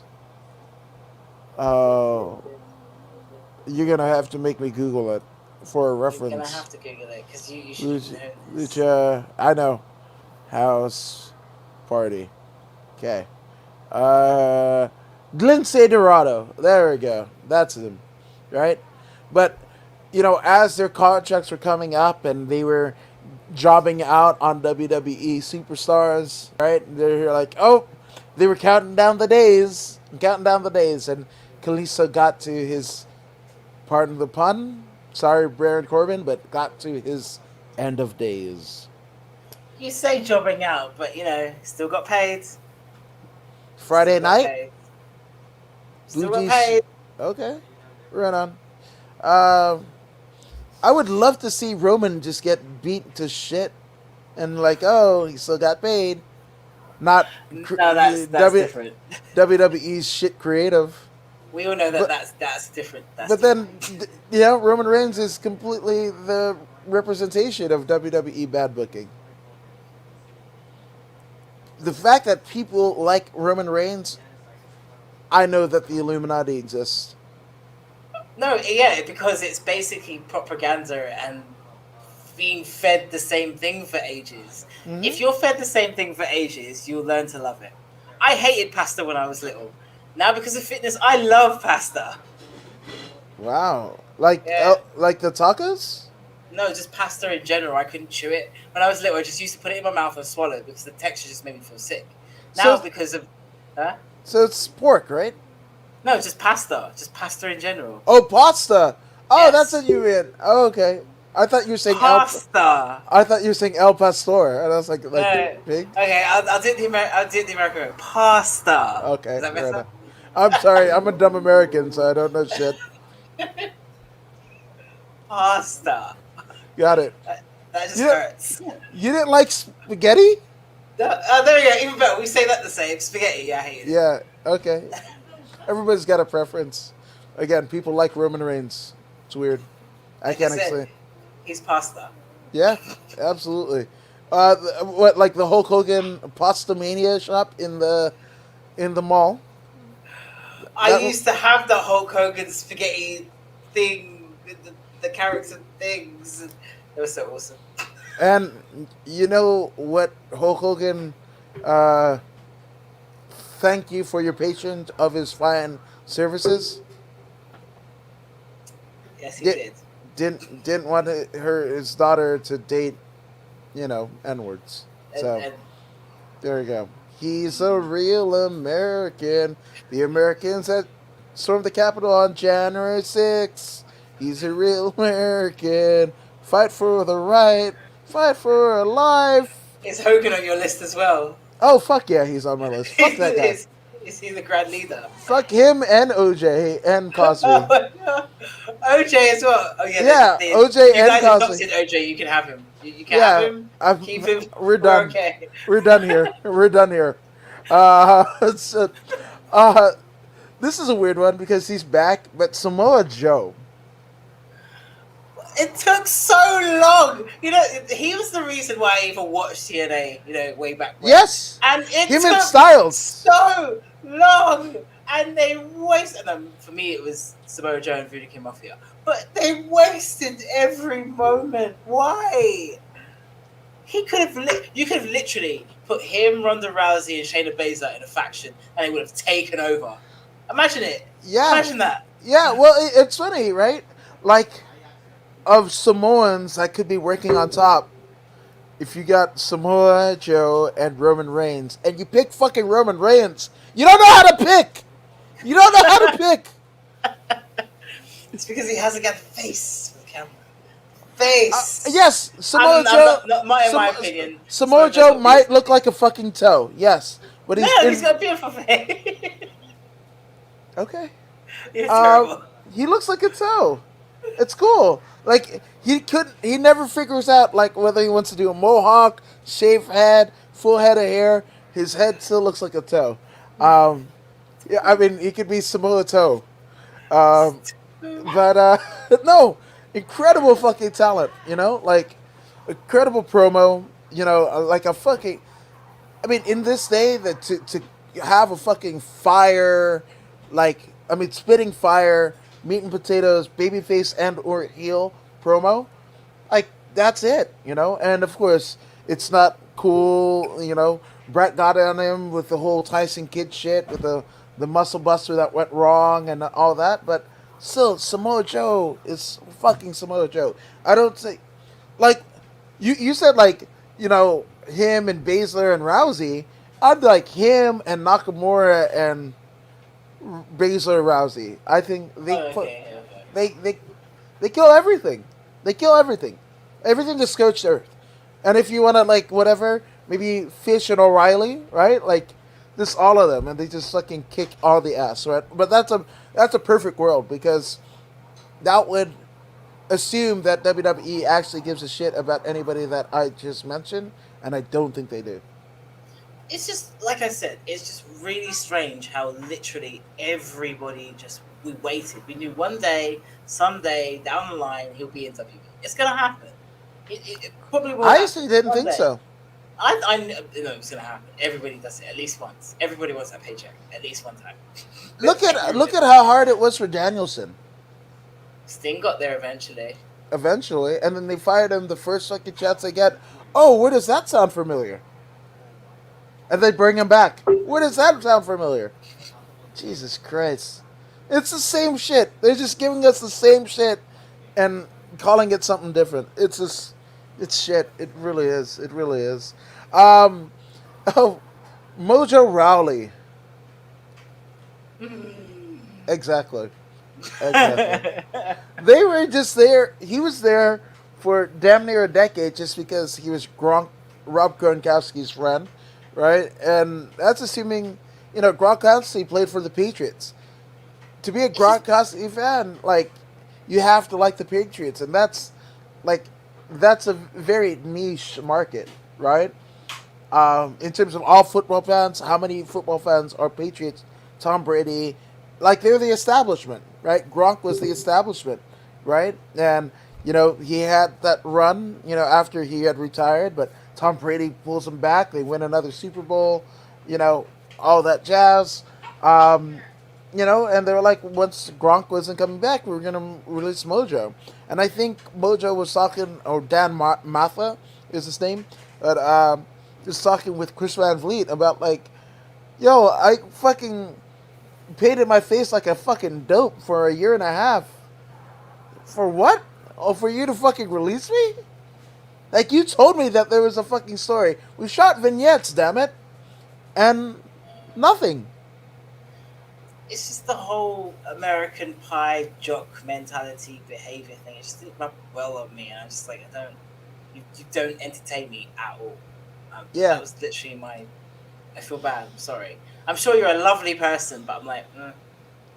Oh, you're gonna have to make me Google it for a reference. You're gonna have to Google it because you should know this. Lucha, I know. House Party. Okay. Lince Dorado. There we go. That's him, right? But. As their contracts were coming up and they were jobbing out on WWE superstars, right? They're like, oh, they were counting down the days, and Kalisto got to his, pardon the pun, sorry, Baron Corbin, but got to his end of days. You say jobbing out, but still got paid. Friday night? Still got paid. Okay, right on. I would love to see Roman just get beat to shit and oh, he still got paid. Not no, that's different. WWE's shit creative. We all know that that's different. Then, Roman Reigns is completely the representation of WWE bad booking. The fact that people like Roman Reigns, I know that the Illuminati exists. No, yeah, because it's basically propaganda and being fed the same thing for ages. Mm-hmm. If you're fed the same thing for ages, you'll learn to love it. I hated pasta when I was little. Now, because of fitness, I love pasta. Wow. Like the tacos? No, just pasta in general. I couldn't chew it. When I was little, I just used to put it in my mouth and swallow it because the texture just made me feel sick. Now, because of... Huh? So it's pork, right? No, just pasta. Just pasta in general. Oh, pasta. Oh, yes. That's what you mean. Oh, okay. I thought you were saying Pasta. I thought you were saying El Pastor, and I was like No. pig. Okay, I'll do the American way. Pasta. Okay, Is that fair better? enough. I'm sorry, I'm a dumb American, so I don't know shit. Pasta. Got it. That just Yeah. hurts. You didn't like spaghetti? There we go. Even better. We say that the same. Spaghetti. Yeah, I hate it. Yeah. Okay. Everybody's got a preference. Again, people like Roman Reigns. It's weird. I Like can't I said, explain. He's pasta. Yeah, absolutely. What, like the Hulk Hogan Pasta Mania shop in the mall? I used to have the Hulk Hogan spaghetti thing with the character things. It was so awesome. And you know what, Hulk Hogan? Thank you for your patience of his fine services. Yes, he did. Didn't want his daughter to date, N-words. So And there you go. He's a real American. The Americans that stormed the Capitol on January 6th. He's a real American. Fight for the right. Fight for a life. is Hogan on your list as well? Oh, fuck yeah, he's on my list. Fuck that guy. Is he the grand leader? Fuck him and OJ and Cosby. OJ as well. Oh yeah. Yeah, OJ you and guys have Cosby. adopted OJ. You can have him. You can have him. Keep him. We're done. Okay. We're done here. We're done here. So, this is a weird one because he's back, but Samoa Joe. It took so long. He was the reason why I even watched TNA, way back when. Yes. And it Him took and Styles. so long. And they wasted them. For me, it was Samoa Joe and Voodoo King Mafia. But they wasted every moment. Why? You could have literally put him, Ronda Rousey, and Shayna Baszler in a faction, and they would have taken over. Imagine it. Yeah. Imagine that. Yeah, well, it's funny, right? Like, of Samoans that could be working on top, if you got Samoa Joe and Roman Reigns, and you pick fucking Roman Reigns, you don't know how to pick! You don't know how to pick! It's because he hasn't got the face for the camera. Face! Yes, Samoa Joe... in my opinion. Samoa Joe might look like a fucking toe, yes. But he's got a beautiful face. Okay. You're terrible. He looks like a toe. It's cool. Like, he never figures out, like, whether he wants to do a mohawk, shaved head, full head of hair. His head still looks like a toe. Yeah, I mean, he could be Samoa Toe. But, no, incredible fucking talent, like, incredible promo, like a fucking, I mean, in this day, that to have a fucking fire, like, I mean, spitting fire, meat and potatoes, babyface and or heel promo, like, that's it, and of course, it's not cool, Brett got on him with the whole Tyson Kidd shit, with the muscle buster that went wrong and all that, but still, Samoa Joe is fucking Samoa Joe. I don't say, like, you said, like, him and Baszler and Rousey. I'd be like him and Nakamura and Baszler Rousey. I think they kill everything. They kill everything. Everything to scorched earth. And if you want to, like, whatever, maybe Fish and O'Reilly, right? Like, this all of them, and they just fucking kick all the ass, right? But that's a perfect world, because that would assume that WWE actually gives a shit about anybody that I just mentioned, and I don't think they do. It's just, like I said, it's just really strange how literally everybody we waited. We knew one day, someday, down the line, he'll be in WWE. It's going to happen. It probably will. I actually didn't think so. I know it's going to happen. Everybody does it at least once. Everybody wants that paycheck at least one time. Look at how hard it was for Danielson. Sting got there eventually. Eventually, and then they fired him the first fucking chance they get. Oh, where does that sound familiar? And they bring him back. Where does that sound familiar? Jesus Christ. It's the same shit. They're just giving us the same shit and calling it something different. It's shit. It really is. It really is. Mojo Rawley. Exactly. They were just there. He was there for damn near a decade just because he was Rob Gronkowski's friend, right? And that's assuming, Gronkowski played for the Patriots. To be a Gronkowski fan, like, you have to like the Patriots, and like, that's a very niche market, right? In terms of all football fans, how many football fans are Patriots? Tom Brady, like, they're the establishment, right? Gronk was the establishment, right? And he had that run, after he had retired, but Tom Brady pulls him back. They win another Super Bowl, all that jazz. And they were like, once Gronk wasn't coming back, we were going to release Mojo. And I think Mojo was talking, or Dan Matha is his name, but was talking with Chris Van Vliet about, like, yo, I fucking painted my face like a fucking dope for a year and a half. For what? Oh, for you to fucking release me? Like, you told me that there was a fucking story. We shot vignettes, damn it. And nothing. It's just the whole American Pie jock mentality behavior thing. It just didn't rub well on me, and I'm just like, you don't entertain me at all. Yeah. That was literally I feel bad. I'm sorry. I'm sure you're a lovely person, but I'm like,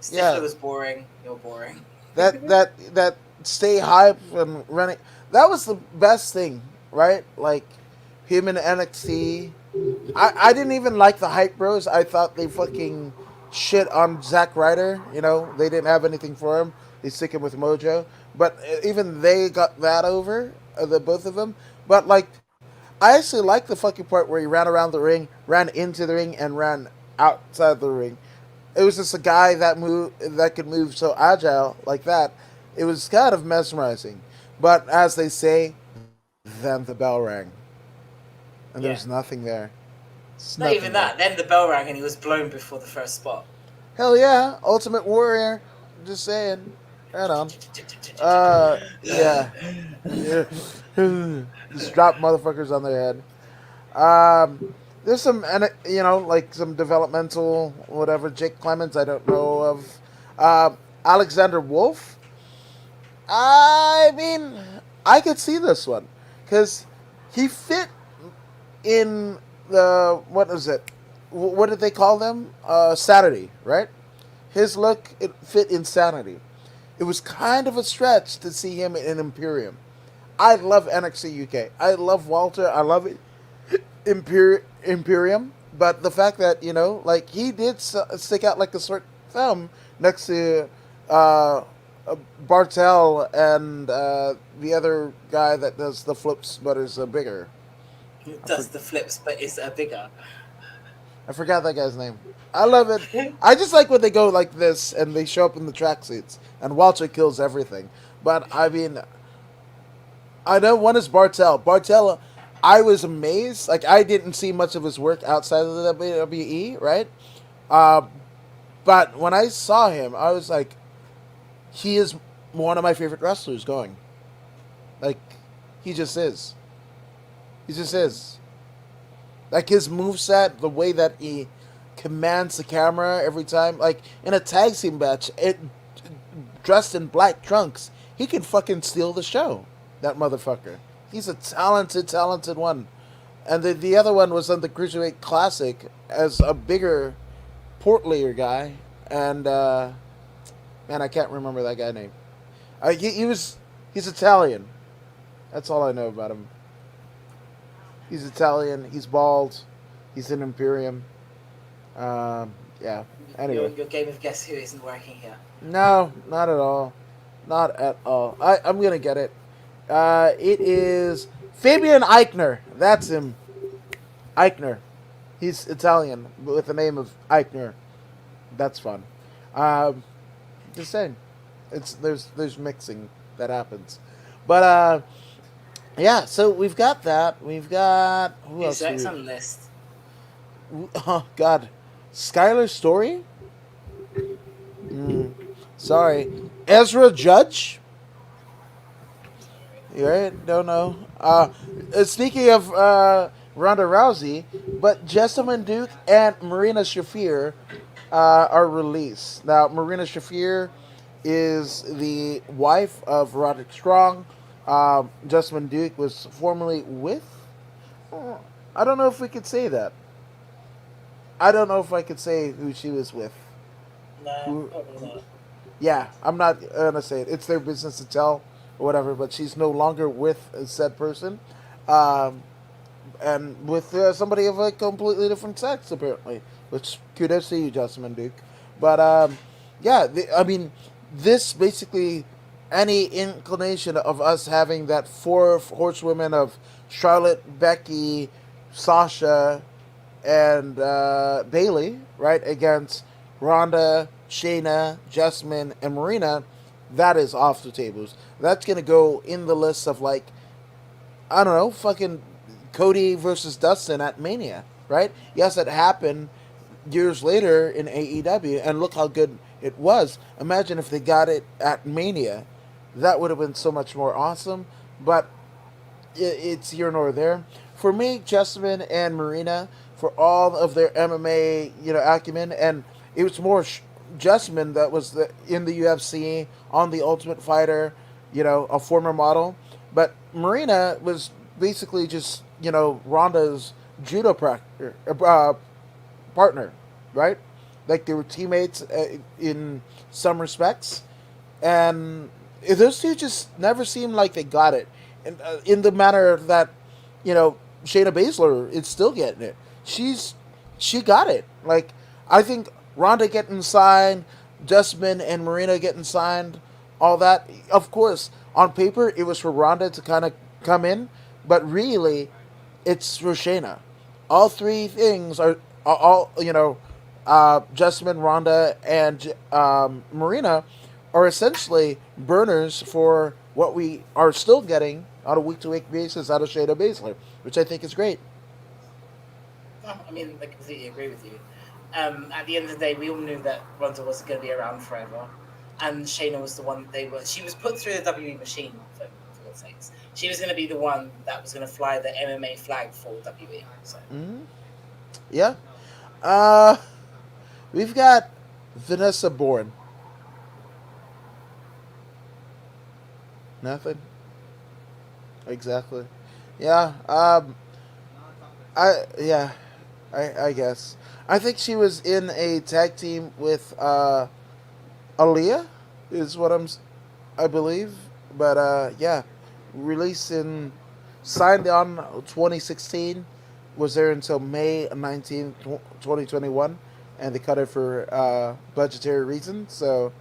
Stifler was boring. You're boring. That stay hype and running. That was the best thing, right? Like, him in NXT. I didn't even like the Hype Bros. I thought they fucking shit on Zack Ryder. They didn't have anything for him. They stick him with Mojo. But even they got that over, the both of them. But, like, I actually like the fucking part where he ran around the ring, ran into the ring, and ran outside the ring. It was just a guy that could move so agile like that. It was kind of mesmerizing. But as they say, then the bell rang. And there's nothing there. Not even that. Then the bell rang and he was blown before the first spot. Hell yeah. Ultimate Warrior. Just saying. Right on. Yeah. Just drop motherfuckers on their head. There's some, like some developmental whatever. Jake Clemens, I don't know of. Alexander Wolf. I mean, I could see this one. Because he fit in the, what is it? What did they call them? Sanity, right? His look, it fit Insanity. It was kind of a stretch to see him in Imperium. I love NXT UK. I love Walter. I love it. Imperium. But the fact that, like, he did stick out like a sore thumb next to Bartel and the other guy that does the flips but is bigger. Does the flips but is bigger. I forgot that guy's name. I love it. I just like when they go like this and they show up in the tracksuits and Walter kills everything. But I mean, I know one is Bartel. Bartel, I was amazed. Like, I didn't see much of his work outside of the WWE, right? But when I saw him, I was like, he is one of my favorite wrestlers going. Like, he just is. He just is. Like, his moveset, the way that he commands the camera every time. Like, in a tag team match, dressed in black trunks, he can fucking steal the show. That motherfucker. He's a talented one. And the other one was on the Cruiserweight Classic as a bigger, portlier guy. And, man, I can't remember that guy's name. He's Italian. That's all I know about him. He's Italian. He's bald. He's in Imperium. Yeah. Anyway. Your game of Guess Who isn't working here. No, not at all. Not at all. I'm going to get it. It is Fabian Eichner. That's him. Eichner. He's Italian with the name of Eichner. That's fun. Just saying. There's mixing that happens. But, yeah, so we've got that. We've got... Who else? Who's on the list? Oh, God. Skylar Story? Sorry. Ezra Judge? You right? Don't know. Speaking of Ronda Rousey, but Jessamine Duke and Marina Shafir are released. Now, Marina Shafir is the wife of Roderick Strong, Jessamine Duke was formerly with. Oh, I don't know if we could say that. I don't know if I could say who she was with. Nah, Who, probably who not. yeah, I'm not gonna say it. It's their business to tell or whatever. But she's no longer with said person, um, and with somebody of a completely different sex apparently. Which kudos to you, Jessamine Duke. But yeah, I mean, this basically any inclination of us having that four horsewomen of Charlotte, Becky, Sasha, and Bailey, right, against Ronda, Shayna, Jasmine, and Marina, that is off the tables. That's gonna go in the list of like, I don't know, fucking Cody versus Dustin at Mania, right? Yes, it happened years later in AEW, and look how good it was. Imagine if they got it at Mania, that would have been so much more awesome. But it's here nor there. For me, Jessamine and Marina, for all of their MMA, acumen, and it was more Jessamine that was in the UFC on the Ultimate Fighter, a former model, but Marina was basically just Ronda's judo partner, right? Like they were teammates in some respects, and those two just never seemed like they got it, and in the manner that Shayna Baszler is still getting it. She got it. Like I think Ronda getting signed, Jasmine and Marina getting signed, all that. Of course, on paper it was for Ronda to kind of come in, but really, it's for Shayna. All three things are all Jasmine, Ronda, and Marina are essentially burners for what we are still getting on a week-to-week basis out of Shayna Baszler, which I think is great. I mean, I completely agree with you. At the end of the day, we all knew that Ronda wasn't going to be around forever, and Shayna was the one She was put through the WWE machine for God's sakes. She was going to be the one that was going to fly the MMA flag for WWE. So. Mm-hmm. Yeah. Uh, we've got Vanessa Bourne. Nothing. Exactly. Yeah. I guess. I think she was in a tag team with Aaliyah, is what I believe. But yeah, released in signed on 2016, was there until May 19th, 2021, and they cut it for budgetary reasons. So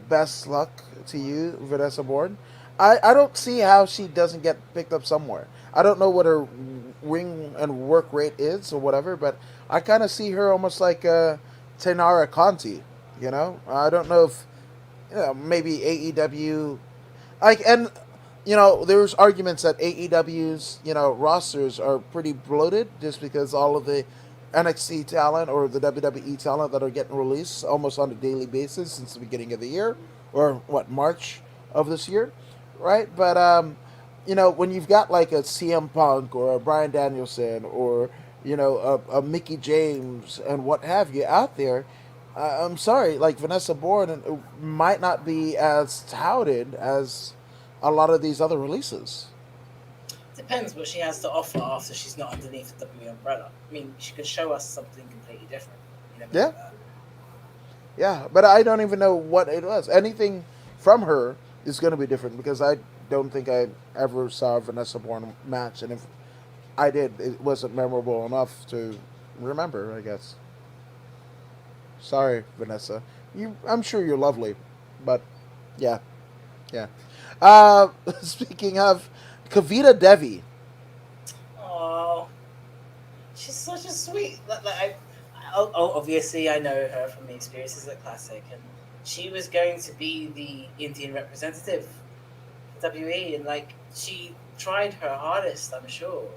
best luck to you, Vanessa Bourne. I don't see how she doesn't get picked up somewhere. I don't know what her ring and work rate is or whatever, but I kind of see her almost like Tenara Conti. I don't know if maybe AEW, like, and there's arguments that AEW's rosters are pretty bloated just because all of the NXT talent or the WWE talent that are getting released almost on a daily basis since the beginning of the year, or what, March of this year, right? But when you've got like a CM Punk or a Bryan Danielson or a Mickie James and what have you out there, I'm sorry, like Vanessa Bourne might not be as touted as a lot of these other releases. Depends what she has to offer after she's not underneath the WWE umbrella. I mean, she could show us something completely different. Yeah. Yeah, but I don't even know what it was. Anything from her is going to be different because I don't think I ever saw a Vanessa Bourne match, and if I did, it wasn't memorable enough to remember, I guess. Sorry, Vanessa. I'm sure you're lovely, but yeah. Speaking of Kavita Devi. Oh, she's such a sweet. Obviously, I know her from the experiences at Classic, and she was going to be the Indian representative for WWE, and like she tried her hardest. I'm sure.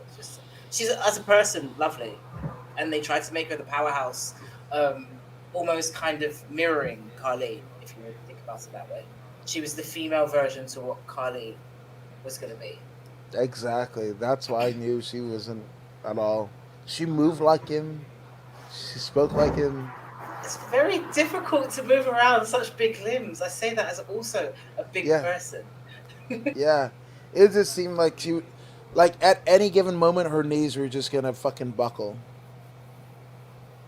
She's as a person lovely, and they tried to make her the powerhouse, almost kind of mirroring Carly, if you really think about it that way. She was the female version to what Carly was going to be. Exactly. That's why I knew she wasn't at all. She moved like him. She spoke like him. It's very difficult to move around such big limbs. I say that as also a big person. Yeah. It just seemed like like at any given moment, her knees were just gonna fucking buckle.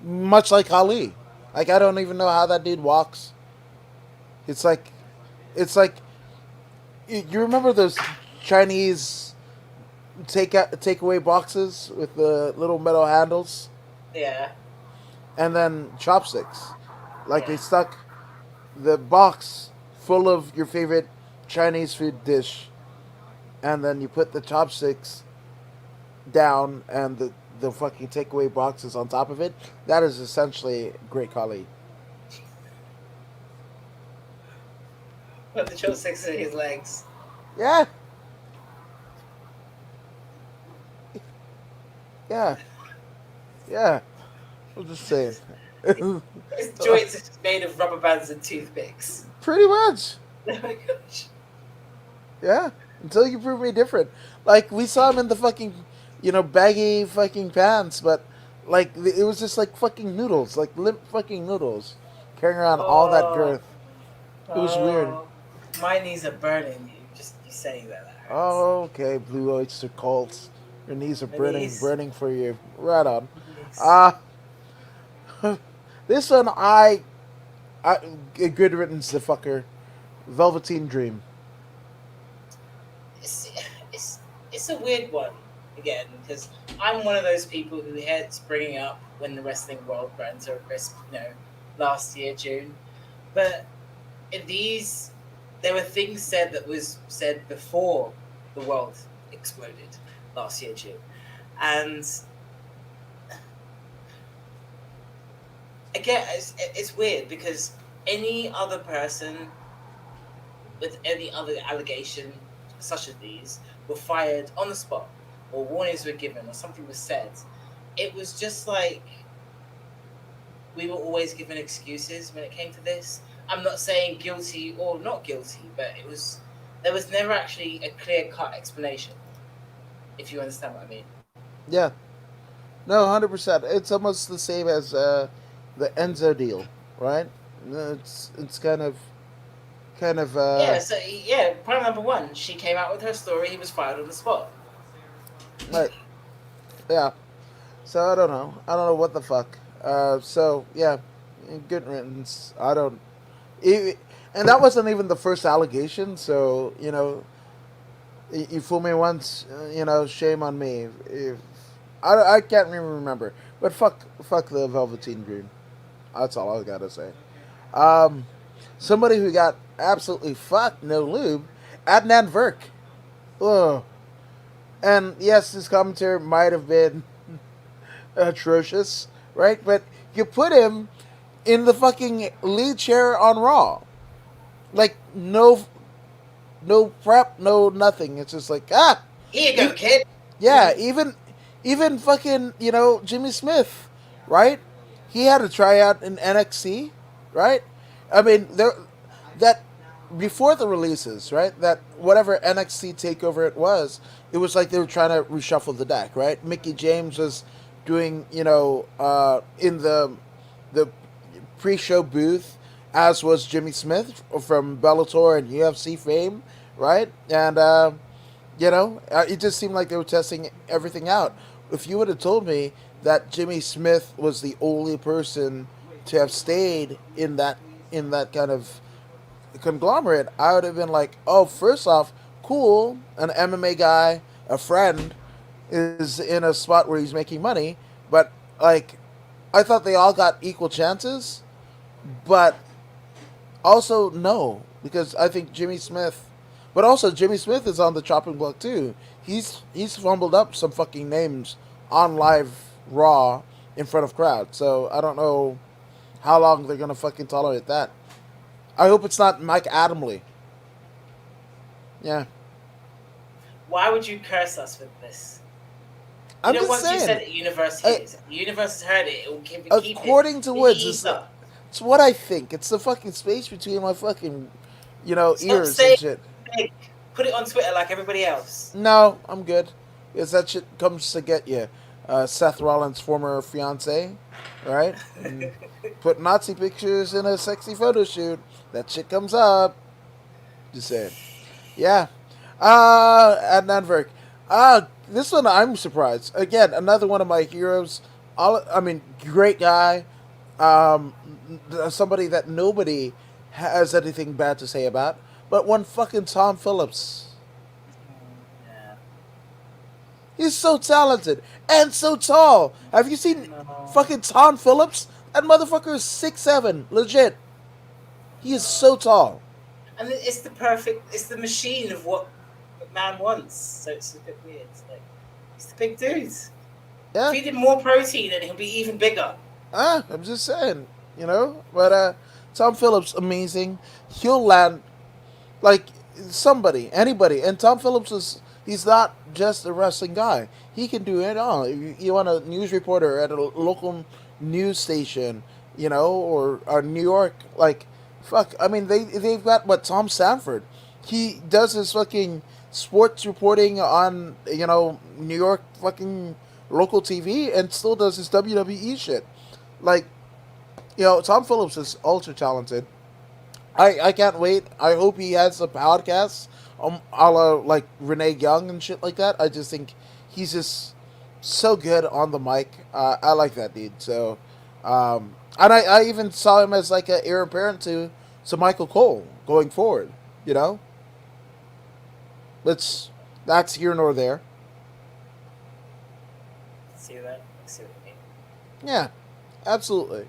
Much like Ali. Like I don't even know how that dude walks. It's like, it's like you remember those Chinese takeaway boxes with the little metal handles, Yeah. and then chopsticks. Like they Yeah. stuck the box full of your favorite Chinese food dish, and then you put the chopsticks down, and the fucking takeaway box is on top of it. That is essentially Great Khali. Put the chopsticks in his legs. Yeah. Yeah. Yeah. I'm just saying. His joints are just made of rubber bands and toothpicks. Pretty much. Oh my gosh. Yeah. Until you prove me different. Like, we saw him in the fucking, baggy fucking pants, but, like, it was just like fucking noodles. Like, limp fucking noodles. Carrying around all that girth. It was weird. My knees are burning. You saying that hurts. Oh, okay, Blue Oyster Cult. Your knees are My burning, knees. burning for you. Right on. Yes. This one, I good riddance to fucker. Velveteen Dream. It's a weird one again because I'm one of those people who hates bringing up when the wrestling world burned to a crisp, last year June. But in these, there were things said that was said before the world exploded last year June, and again, it's weird because any other person with any other allegation such as these were fired on the spot, or warnings were given, or something was said. It was just like we were always given excuses when it came to this. I'm not saying guilty or not guilty, but there was never actually a clear-cut explanation, if you understand what I mean. Yeah. No, 100%. It's almost the same as the Enzo deal, right? It's kind of. Point number one, she came out with her story, he was fired on the spot. Right. Yeah. So I don't know. I don't know what the fuck. So yeah, good riddance. I don't. And that wasn't even the first allegation. So you fool me once. Shame on me. If I can't even remember. But fuck the Velveteen Dream. That's all I gotta say. Somebody who got absolutely fucked, no lube, Adnan Virk. Ugh. And yes, his commentary might have been atrocious, right? But you put him in the fucking lead chair on Raw. Like, no prep, no nothing. It's just like, Here you go, kid. Yeah, even fucking, Jimmy Smith, right? He had a tryout in NXT, right? I mean, that before the releases, right? That whatever NXT takeover it was like they were trying to reshuffle the deck, right? Mickie James was doing, in the pre-show booth, as was Jimmy Smith from Bellator and UFC fame, right? And it just seemed like they were testing everything out. If you would have told me that Jimmy Smith was the only person to have stayed in that kind of conglomerate, I would have been like, oh, first off, cool, an MMA guy, a friend, is in a spot where he's making money, but, like, I thought they all got equal chances, but also no, because I think Jimmy Smith is on the chopping block too. He's fumbled up some fucking names on live Raw in front of crowd, so I don't know how long they're gonna fucking tolerate that. I hope it's not Mike Adamle. Yeah. Why would you curse us with this? I'm just once saying. You said it, universe hears it. The universe has heard it. It will keep according to Woods, up. It's what I think. It's the fucking space between my fucking, Stop ears saying and shit. Big. Put it on Twitter like everybody else. No, I'm good. Because that shit comes to get you. Seth Rollins' former fiance, right? And put Nazi pictures in a sexy photo shoot. That shit comes up. Just saying. Yeah. Adnan Virk. This one I'm surprised. Again, another one of my heroes. Great guy. Somebody that nobody has anything bad to say about. But one fucking Tom Phillips. Yeah. He's so talented and so tall. Have you seen fucking Tom Phillips? That motherfucker is 6'7", legit. He is so tall. And it's the machine of what man wants. So it's a bit weird. It's like, he's the big dude. Yeah. Feed him more protein and he'll be even bigger. I'm just saying, But Tom Phillips, amazing. He'll land like anybody. And Tom Phillips he's not just a wrestling guy. He can do it all. If you want a news reporter at a local news station, or New York, like, fuck. I mean, they've got Tom Sanford. He does his fucking sports reporting on New York fucking local TV and still does his WWE shit. Like, Tom Phillips is ultra talented. I can't wait. I hope he has a podcast, a la like Renee Young and shit like that. I just think he's just so good on the mic. I like that dude. So, and I even saw him as like an heir apparent to Michael Cole going forward. That's here nor there. See that? I see what you mean. Yeah, absolutely.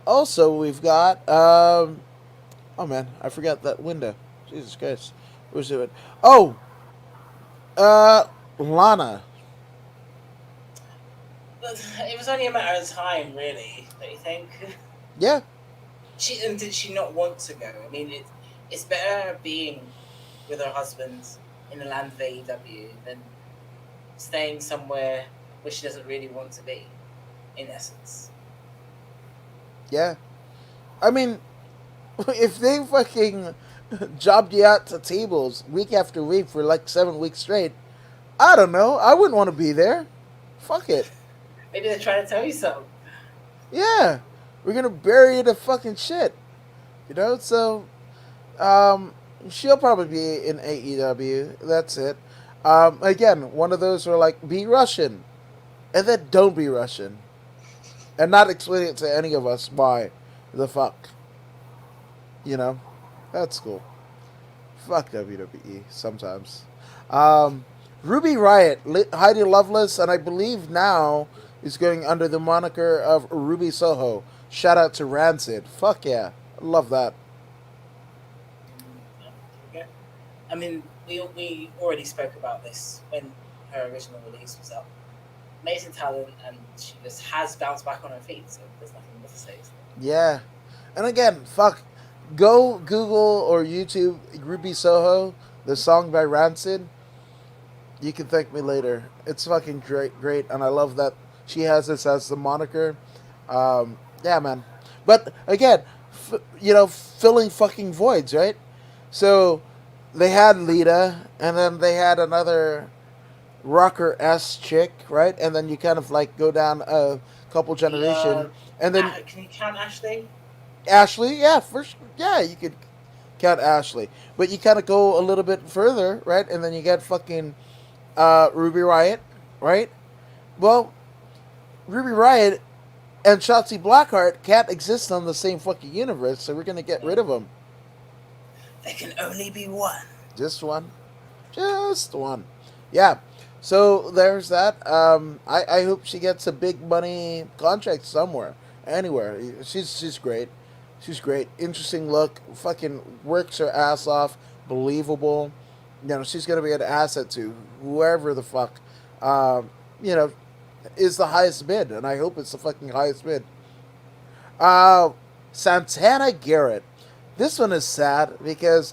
Also, we've got oh man, I forgot that window. Jesus Christ, where's it? Oh, Lana. It was only a matter of time, really. Don't you think? Yeah. Did she not want to go? I mean, it's better being with her husband in the land of AEW than staying somewhere where she doesn't really want to be, in essence. Yeah. I mean, if they fucking jobbed you out to tables week after week for like 7 weeks straight, I don't know. I wouldn't want to be there. Fuck it. Maybe they're trying to tell you something. Yeah. We're going to bury you to fucking shit. So, she'll probably be in AEW. That's it. Again, one of those where like, be Russian. And then don't be Russian. And not explain it to any of us why the fuck. That's cool. Fuck WWE sometimes. Ruby Riott, Heidi Lovelace, and I believe now is going under the moniker of Ruby Soho. Shout out to Rancid. Fuck yeah. I love that. Yeah. I mean, we already spoke about this when her original release was up. Amazing talent, and she just has bounced back on her feet, so there's nothing more to say. Yeah. And again, fuck. Go Google or YouTube Ruby Soho, the song by Rancid. You can thank me later. It's fucking great, and I love that she has this as the moniker. Yeah, man. But again, filling fucking voids, right? So they had Lita, and then they had another rocker-s chick, right? And then you kind of like go down a couple generation, and then can you count Ashley? Ashley, yeah, you could count Ashley, but you kind of go a little bit further, right? And then you get fucking Ruby Riott, right? Well, Ruby Riott and Shotzi Blackheart can't exist on the same fucking universe, so we're gonna get rid of them. There can only be one. Just one. Yeah. So there's that. I hope she gets a big money contract somewhere, anywhere. She's great. She's great. Interesting look. Fucking works her ass off. Believable. She's gonna be an asset to whoever the fuck, is the highest bid, and I hope it's the fucking highest bid. Santana Garrett. This one is sad because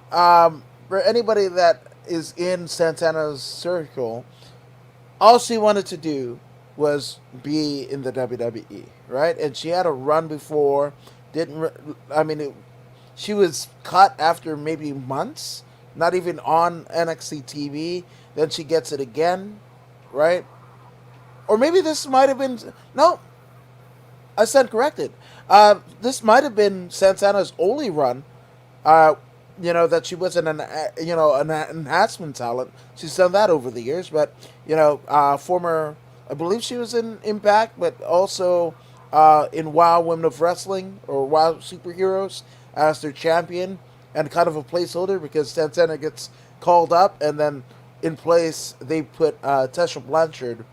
for anybody that is in Santana's circle, all she wanted to do was be in the WWE, right? And she had a run before. She was cut after maybe months, not even on NXT TV. Then she gets it again, right? Or maybe this might have been... No, I stand corrected. This might have been Santana's only run that she wasn't an enhancement talent. She's done that over the years, but former, I believe she was in Impact, but also in WoW Women of Wrestling or WoW Superheroes as their champion and kind of a placeholder because Santana gets called up, and then in place they put Tessa Blanchard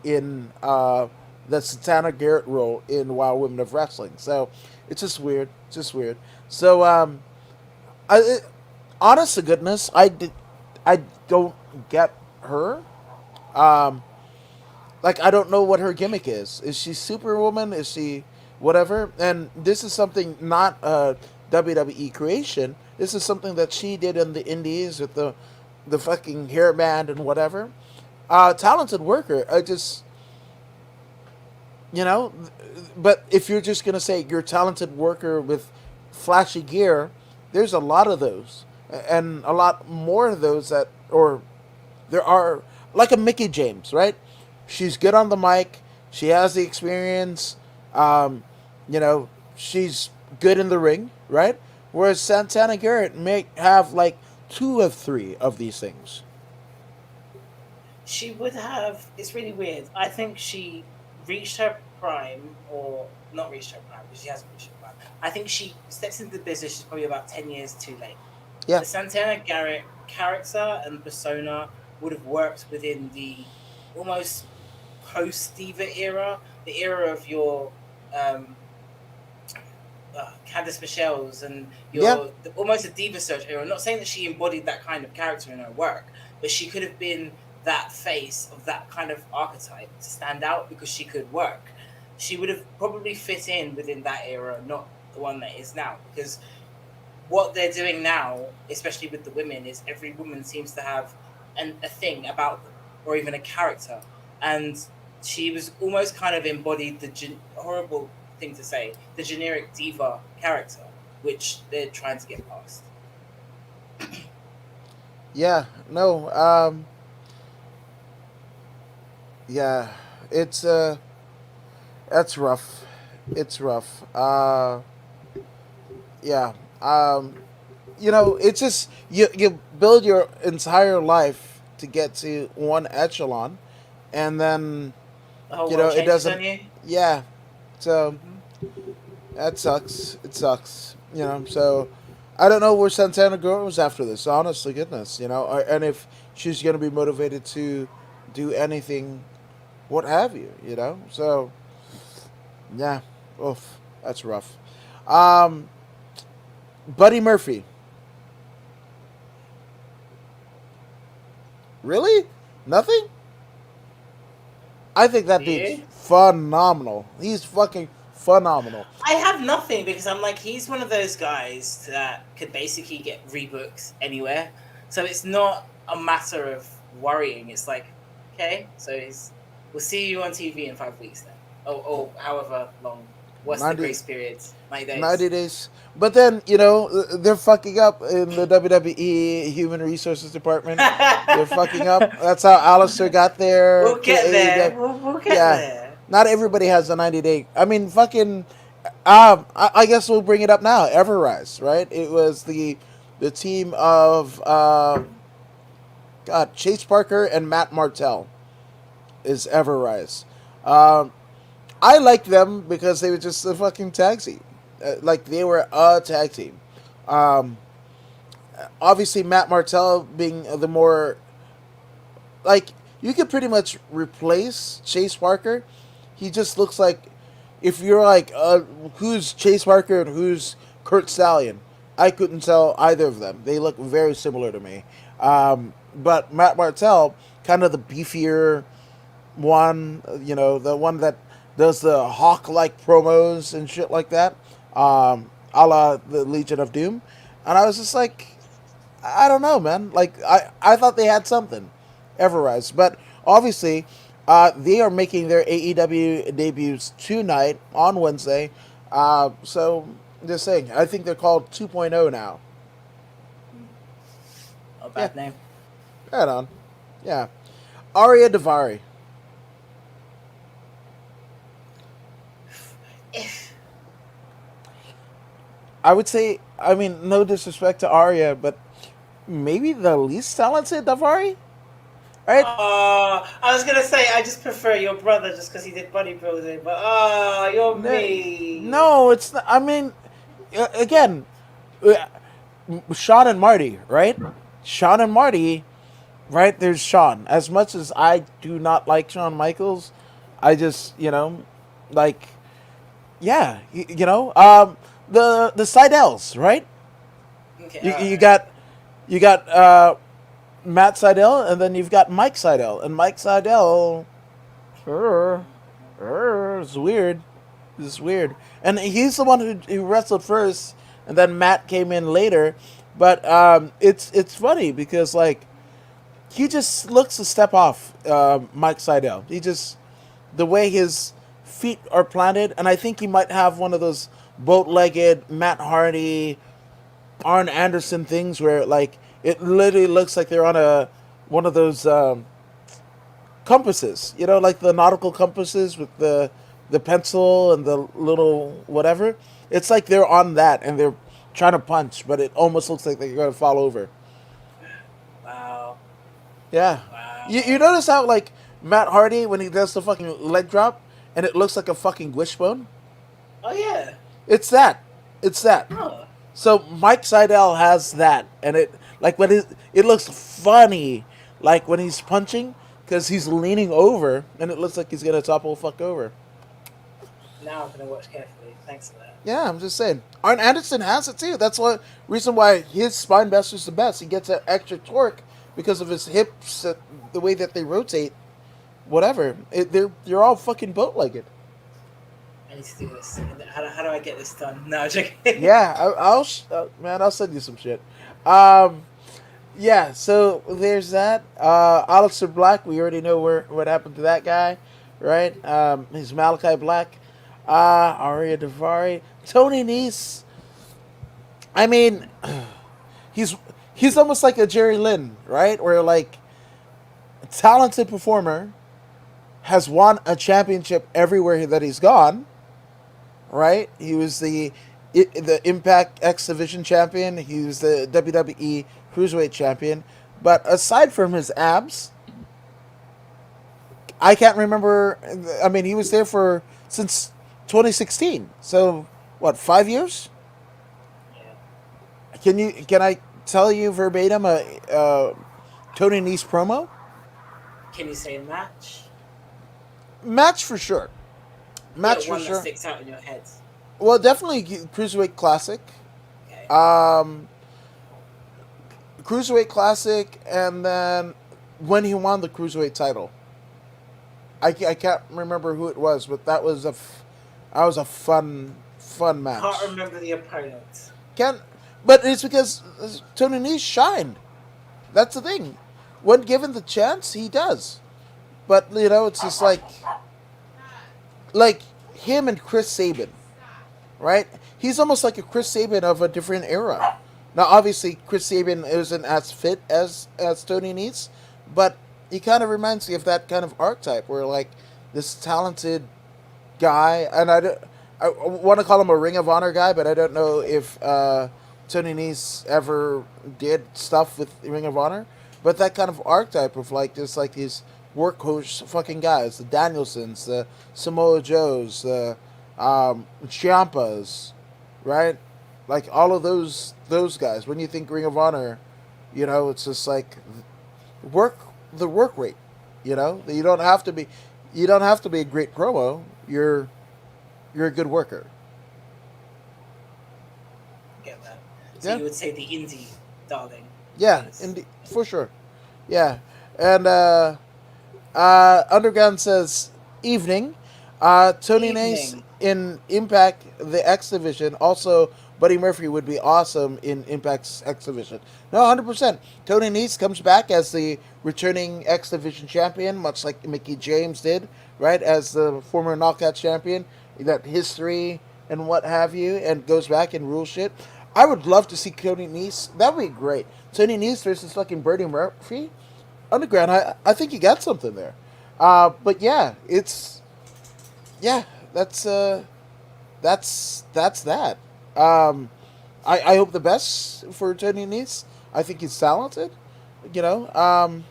in the Santana Garrett role in WoW Women of Wrestling. So it's just weird. It's just weird. So honest to goodness, I don't get her. Um, like I don't know what her gimmick is. Is she Superwoman? Is she whatever? And this is something not a WWE creation. This is something that she did in the Indies with the fucking hairband and whatever. Talented worker. I just you know, but if you're just gonna say you're a talented worker with flashy gear, there's a lot of those, and a lot more of those that, or there are, like a Mickie James, right? She's good on the mic. She has the experience. Um, she's good in the ring, right? Whereas Santana Garrett may have like two of three of these things. She would have. It's really weird. I think she reached her prime, or not reached her prime, because she hasn't reached her prime. I think she steps into the business. She's probably about 10 years too late. Yeah, The Santana Garrett character and persona would have worked within the almost post Diva era, the era of your um, Candice Michelle's and yeah, almost a Diva Search era. I'm not saying that she embodied that kind of character in her work, but she could have been that face of that kind of archetype to stand out because she could work. She would have probably fit in within that era, not the one that is now. Because what they're doing now, especially with the women, is every woman seems to have a thing about them, or even a character. And she was almost kind of embodied horrible thing to say, the generic diva character, which they're trying to get past. yeah. No, yeah. It's that's rough. It's rough. Yeah. It's just you build your entire life to get to one echelon, and then The whole world it changes doesn't. on you. Yeah. So Mm-hmm. that sucks. It sucks. So I don't know where Santana goes after this. Honestly, goodness, and if she's gonna be motivated to do anything, what have you, So yeah, oof, that's rough. Um, Buddy Murphy, really? Nothing? I think that Do dude's you? phenomenal. He's fucking phenomenal. I have nothing because I'm like, he's one of those guys that could basically get rebooked anywhere. So it's not a matter of worrying. It's like, okay, so we'll see you on TV in 5 weeks then. Or however long. What's the 90, grace period? 90 90 days. days. But then, they're fucking up in the WWE Human Resources Department. They're fucking up. That's how Alistair got there We'll to get there. AEW. We'll get Yeah. there. Not everybody has a 90-day. I mean, fucking. I guess we'll bring it up now. Everrise, right? It was the team of God, Chase Parker and Matt Martell is Everrise. Um, I liked them because they were just a fucking tag team. Like they were a tag team. Um, Obviously, Matt Martell being the more like you could pretty much replace Chase Parker. He just looks like if you're like who's Chase Parker and who's Kurt Stallion. I couldn't tell either of them. They look very similar to me. But Matt Martell, kind of the beefier one, the one that does the hawk-like promos and shit like that, a la the Legion of Doom. And I was just like, I don't know, man. Like, I thought they had something, Everrise. But obviously, they are making their AEW debuts tonight on Wednesday. So, just saying, I think they're called 2.0 now. A bad name. Right on. Yeah. Arya Davari. I would say, I mean, no disrespect to Arya, but maybe the least talented of Ari, right? I was gonna say I just prefer your brother just because he did bodybuilding, but you're me. No, it's not. I mean, again, uh, Sean and Marty, right? Sean and Marty, right? There's Sean. As much as I do not like Shawn Michaels, I just, like, yeah, the Seidels, right? Okay, You got Matt Seidel, and then you've got Mike Seidel, and Mike Seidel, is weird. It's weird, and he's the one who wrestled first, and then Matt came in later. But it's funny because like he just looks a step off Mike Seidel. The way his feet are planted, and I think he might have one of those boat-legged Matt Hardy, Arn Anderson things where like it literally looks like they're on one of those compasses, like the nautical compasses with the pencil and the little whatever. It's like they're on that and they're trying to punch, but it almost looks like they're going to fall over. Wow. Yeah. Wow. You notice how like Matt Hardy when he does the fucking leg drop and it looks like a fucking wishbone? Oh yeah. It's that. It's that. Oh. So Mike Seidel has that, and it like when it looks funny, like when he's punching, because he's leaning over, and it looks like he's gonna topple the fuck over. Now I'm gonna watch carefully. Thanks for that. Yeah, I'm just saying. Arn Anderson has it too. That's one reason why his spine buster is the best. He gets that extra torque because of his hips, the way that they rotate. Whatever, they're all fucking boat-legged. I need to do this. How do I get this done? No, I'm joking. Yeah, I'll send you some shit. Yeah, so there's that. Aleister Black, we already know what happened to that guy, right? He's Malachi Black. Arya Daivari. Tony Nese. I mean, he's almost like a Jerry Lynn, right? Where like a talented performer has won a championship everywhere that he's gone, right? He was the Impact X Division champion. He was the WWE Cruiserweight champion. But aside from his abs, I can't remember. I mean, he was there since 2016. So what? 5 years? Yeah. Can I tell you verbatim a Tony Nese promo? Can you say match? Match for sure. Match one for sure. that sticks out in your head. Well, definitely Cruiserweight Classic. Okay. Cruiserweight Classic, and then when he won the Cruiserweight title. I can't remember who it was, but that was a fun match. Can't remember the opponent. But it's because Tony Nese shined. That's the thing. When given the chance, he does. But it's just like him and Chris Sabin, right? He's almost like a Chris Sabin of a different era. Now, obviously, Chris Sabin isn't as fit as Tony Nese, but he kind of reminds me of that kind of archetype where like this talented guy, and I want to call him a Ring of Honor guy, but I don't know if Tony Nese ever did stuff with Ring of Honor. But that kind of archetype of like just like these workhorse fucking guys, the Danielsons, the Samoa Joes, the Ciampas, right? Like all of those guys. When you think Ring of Honor, it's just like the work rate. You don't have to be a great promo. You're a good worker. Get that. So Yeah. you would say the indie darling. Yeah, Yes. for sure. Yeah, and Underground says evening. Tony Nese in Impact the X Division. Also, Buddy Murphy would be awesome in Impact's X Division. No, 100%. Tony Nese comes back as the returning X Division champion, much like Mickie James did, right? As the former Knockout champion, that history and what have you, and goes back and rules shit. I would love to see Tony Nese. That would be great. Tony Nese versus fucking Buddy Murphy. Underground, I think you got something there. But yeah, that's that. I hope the best for Tony Nese. I think he's talented, you know.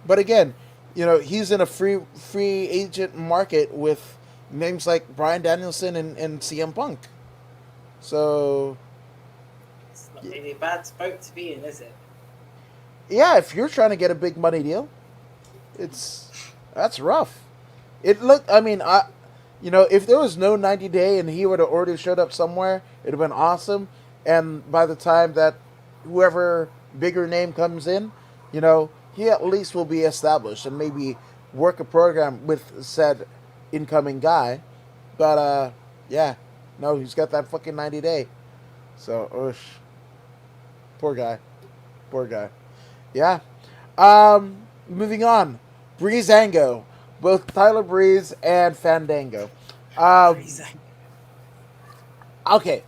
But again, you know, he's in a free agent market with names like Bryan Danielson and CM Punk. So It's not really a bad boat to be in, is it? yeah, if you're trying to get a big money deal, that's rough. It looked. I mean, you know, if there was no 90-day and he would have already showed up somewhere, it'd have been awesome. And by the time that whoever bigger name comes in, you know, he at least will be established and maybe work a program with said incoming guy. But yeah, no, he's got that fucking 90-day. So, poor guy, poor guy. Yeah. Moving on, Breezango, both Tyler Breeze and Fandango. Okay,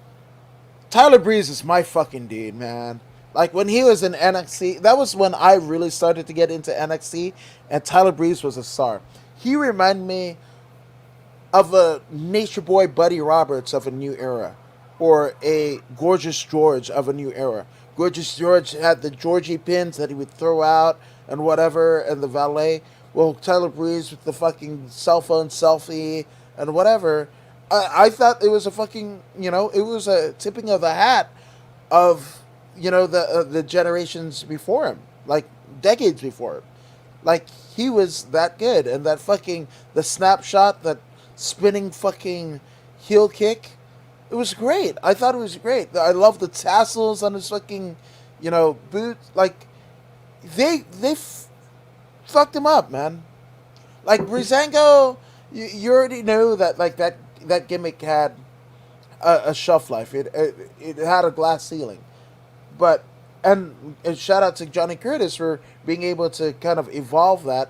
Tyler Breeze is my fucking dude, man. Like when he was in NXT, that was when I really started to get into NXT, and Tyler Breeze was a star. He reminded me of a Nature Boy Buddy Roberts of a new era, or a Gorgeous George of a new era. Gorgeous George had the Georgie pins that he would throw out and whatever, and the valet. Well, Tyler Breeze with the fucking cell phone selfie and whatever. I thought it was a fucking, you know, it was a tipping of the hat of, you know, the generations before him, like decades before him. Like he was that good, and that fucking the snapshot, that spinning fucking heel kick, it was great. I thought it was great. I love the tassels on his fucking, you know, boot. Like they fucked him up, man. Like Breezango, you already know that like that gimmick had a shelf life. It had a glass ceiling, but and shout out to Johnny Curtis for being able to kind of evolve that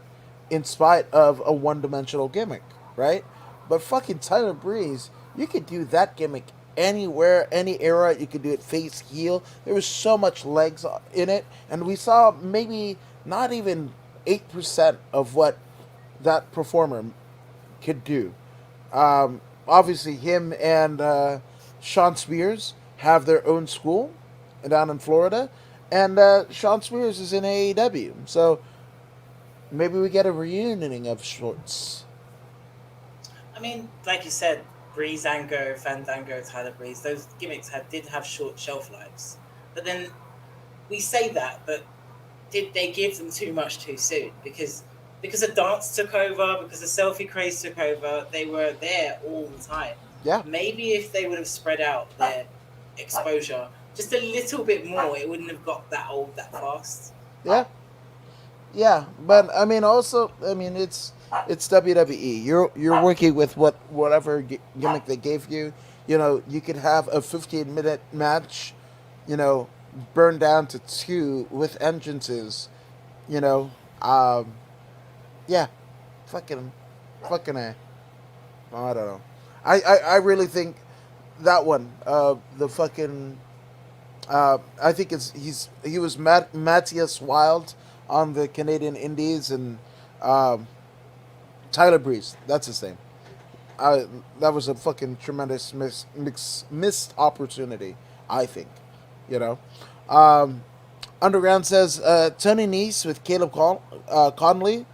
in spite of a one-dimensional gimmick, right? But fucking Tyler Breeze, you could do that gimmick anywhere, any era. You could do it face heel. There was so much legs in it, and we saw maybe not even 8% of what that performer could do. Obviously, him and Sean Spears have their own school down in Florida, and Sean Spears is in AEW. So maybe we get a reuniting of sorts. I mean, like you said, Breezango, Fandango, Tyler Breeze, those gimmicks did have short shelf lives. But then we say that, but did they give them too much too soon? Because the dance took over, because the selfie craze took over, they were there all the time. Yeah. Maybe if they would have spread out their exposure just a little bit more, it wouldn't have got that old that fast. Yeah. Yeah, but I mean, also, I mean, it's WWE. You're working with whatever gimmick they gave you. You know, you could have a 15-minute match, you know, burned down to 2 with entrances. You know, yeah, fucking A. I don't know. I really think that one, the fucking, I think he was Matthias Wilde on the Canadian Indies, and Tyler Breeze, that's his name. That was a fucking tremendous missed opportunity, I think. You know, Underground says Tony Nese with Caleb Conley,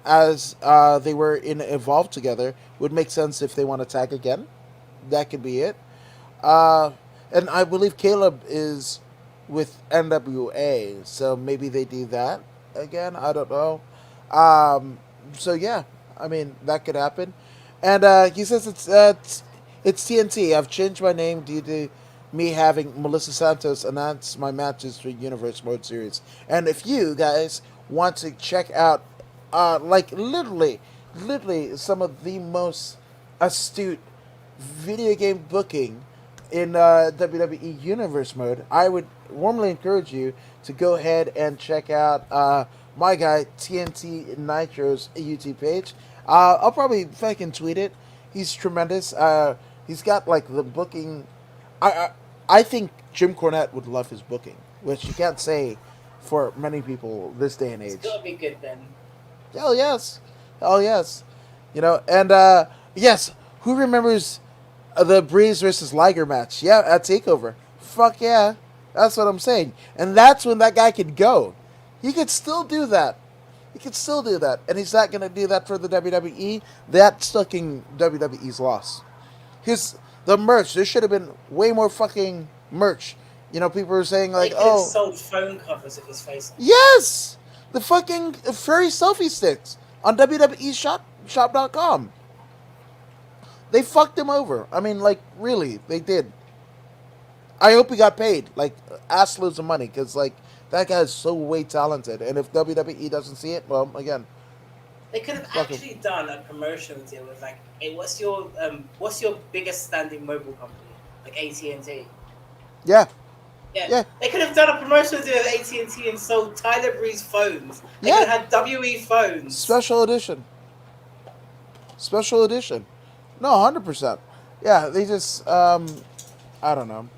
as they were in Evolve together, would make sense if they want to tag again. That could be it. And I believe Caleb is with NWA, so maybe they do that again. I don't know. So yeah, I mean, that could happen. And he says it's TNT. I've changed my name due to me having Melissa Santos announce my matches for Universe Mode Series. And if you guys want to check out, like literally some of the most astute video game booking in WWE Universe Mode, I would warmly encourage you to go ahead and check out my guy TNT Nitro's YouTube page. I'll probably fucking tweet it. He's tremendous. He's got like the booking. I think Jim Cornette would love his booking, which you can't say for many people this day and age. It's gotta be good then. Hell yes. You know, and yes, who remembers the Breeze versus Liger match? Yeah, at TakeOver. fuck yeah. That's what I'm saying. And that's when that guy could go. He could still do that. He could still do that. And he's not going to do that for the WWE. That's fucking WWE's loss. The merch, there should have been way more fucking merch. You know, people were saying like, They could have sold phone covers of his face. Yes! The fucking furry selfie sticks on WWE shop.com. They fucked him over. I mean, like, really, they did. I hope he got paid, like, ass loads of money, because, like, that guy is so way talented. And if WWE doesn't see it, well, again. They could have actually done a promotional deal with, like, hey, what's your biggest standing mobile company? Like AT&T. Yeah. Yeah. They could have done a promotional deal with AT&T and sold Tyler Breeze phones. They could have had WE phones. Special edition. No, 100%. Yeah, they just, I don't know.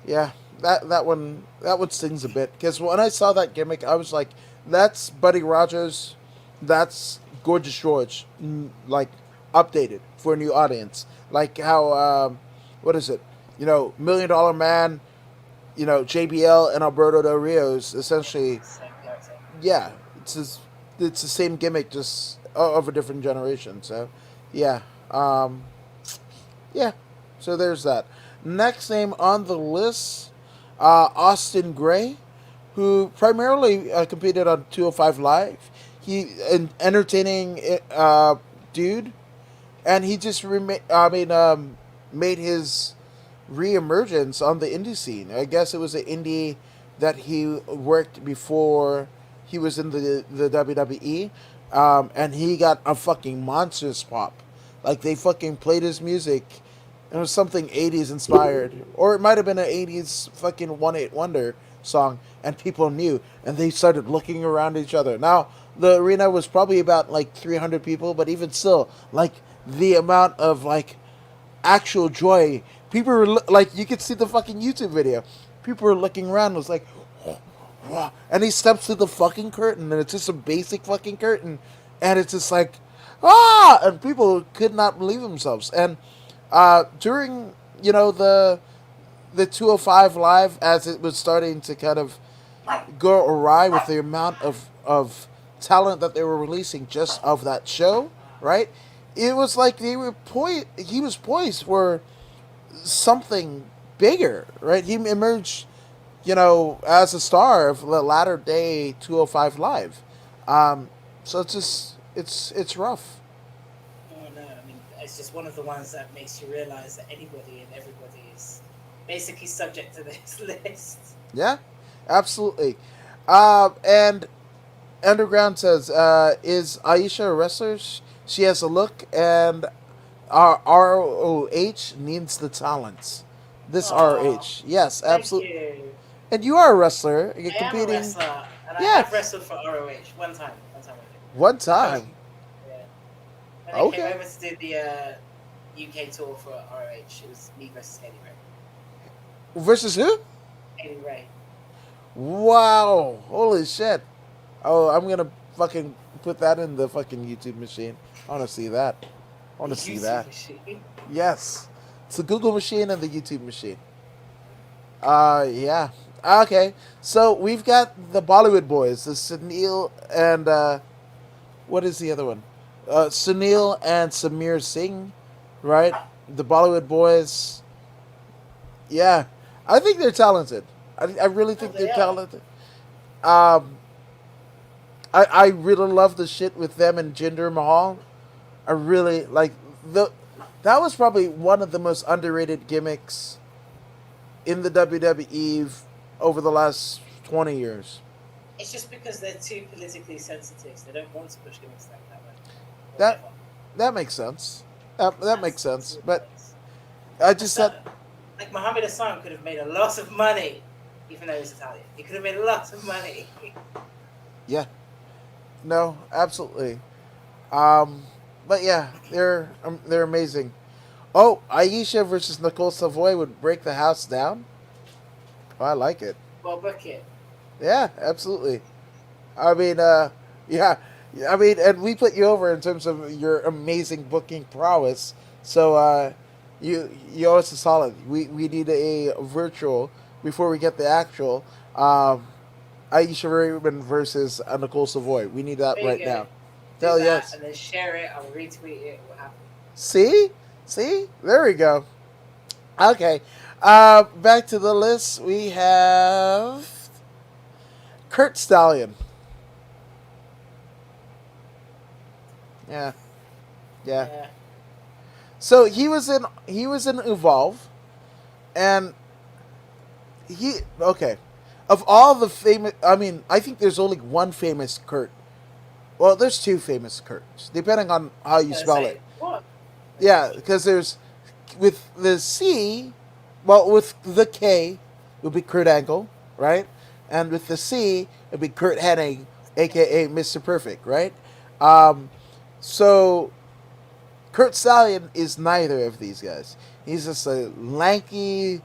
Yeah, that one stings a bit. Because when I saw that gimmick, I was like, that's Buddy Rogers, that's Gorgeous George, like, updated for a new audience. Like how, what is it? You know, $1 Million Man, you know, JBL and Alberto Del Rio's essentially, yeah, it's the same gimmick, just of a different generation. So, yeah, yeah. So there's that. Next name on the list, Austin Gray, who primarily competed on 205 Live. He an entertaining dude, and he just made his re-emergence on the indie scene. I guess it was an indie that he worked before he was in the WWE, and he got a fucking monstrous pop. Like, they fucking played his music. It was something 80s inspired, or it might have been an 80s fucking one-hit wonder song, and people knew, and they started looking around each other. Now, the arena was probably about like 300 people, but even still, like, the amount of like actual joy, people were like, you could see the fucking YouTube video. People were looking around, was like, and he steps through the fucking curtain, and it's just a basic fucking curtain, and it's just like, and people could not believe themselves. And during, you know, the 205 Live, as it was starting to kind of go awry with the amount of talent that they were releasing just of that show, right? It was like he was poised for something bigger, right? He emerged, you know, as a star of the latter day 205 Live. So it's just, it's rough. Oh no, I mean, it's just one of the ones that makes you realize that anybody and everybody is basically subject to this list. Yeah, absolutely. And Underground says, is Ayesha a wrestler? She has a look, and ROH needs the talents. This ROH. Yes, absolutely. Thank you. And you are a wrestler. You're competing. I am a wrestler, and I have wrestled for ROH one time. One time? Yeah. When I came over to do the UK tour for ROH, it was me versus Haley Ray. Versus who? Haley Ray. Wow. Holy shit. Oh, I'm going to fucking put that in the fucking YouTube machine. I want to see that. I want to see that. Machine? Yes. It's the Google machine and the YouTube machine. Yeah. Okay. So we've got the Bollywood boys, the Sunil and, what is the other one? Sunil and Samir Singh, right? The Bollywood boys. Yeah. I think they're talented. I really think they're talented. I really love the shit with them and Jinder Mahal. I really like that was probably one of the most underrated gimmicks in the WWE over the last 20 years. It's just because they're too politically sensitive. So they don't want to push gimmicks like that way. That makes sense. That makes sense. But I just said, like, Muhammad Hassan could have made a lot of money, even though he's Italian. He could have made a lot of money. Yeah. No, absolutely. But yeah, they're amazing. Oh, Ayesha versus Nicole Savoy would break the house down. Oh, I like it. Well, book it. Yeah, absolutely. I mean, yeah. I mean, and we put you over in terms of your amazing booking prowess. So, You owe us a solid. We need a virtual before we get the actual. Ayesha Raymond versus Nicole Savoy. We need that There right you go. now. Do Hell that yes. and then share it. I'll retweet it. What happened? See? See? There we go. Okay. Back to the list. We have Kurt Stallion. Yeah. Yeah. Yeah. So he was in Evolve, and he okay. Of all the famous, I mean, I think there's only one famous Kurt. Well, there's two famous Kurts, depending on how you spell it. What? Yeah, because there's with the C, well, with the K, it would be Kurt Angle, right? And with the C, it'd be Kurt Hennig, aka Mr. Perfect, right? So Kurt Stallion is neither of these guys. He's just a lanky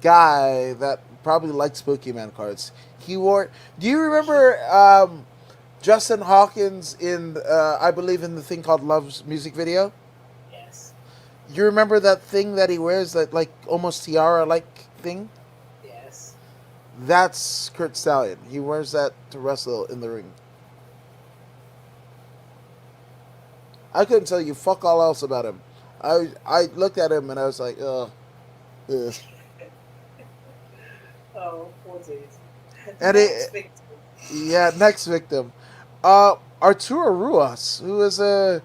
guy that probably likes Pokemon cards. He wore. Do you remember Justin Hawkins in, I believe, in the thing called Love's music video? Yes. You remember that thing that he wears, that like almost tiara-like thing? Yes. That's Kurt Stallion. He wears that to wrestle in the ring. I couldn't tell you fuck all else about him. I looked at him and I was like, ugh. Ugh. Oh, poor dude. And yeah, next victim. Arturo Ruas, who is it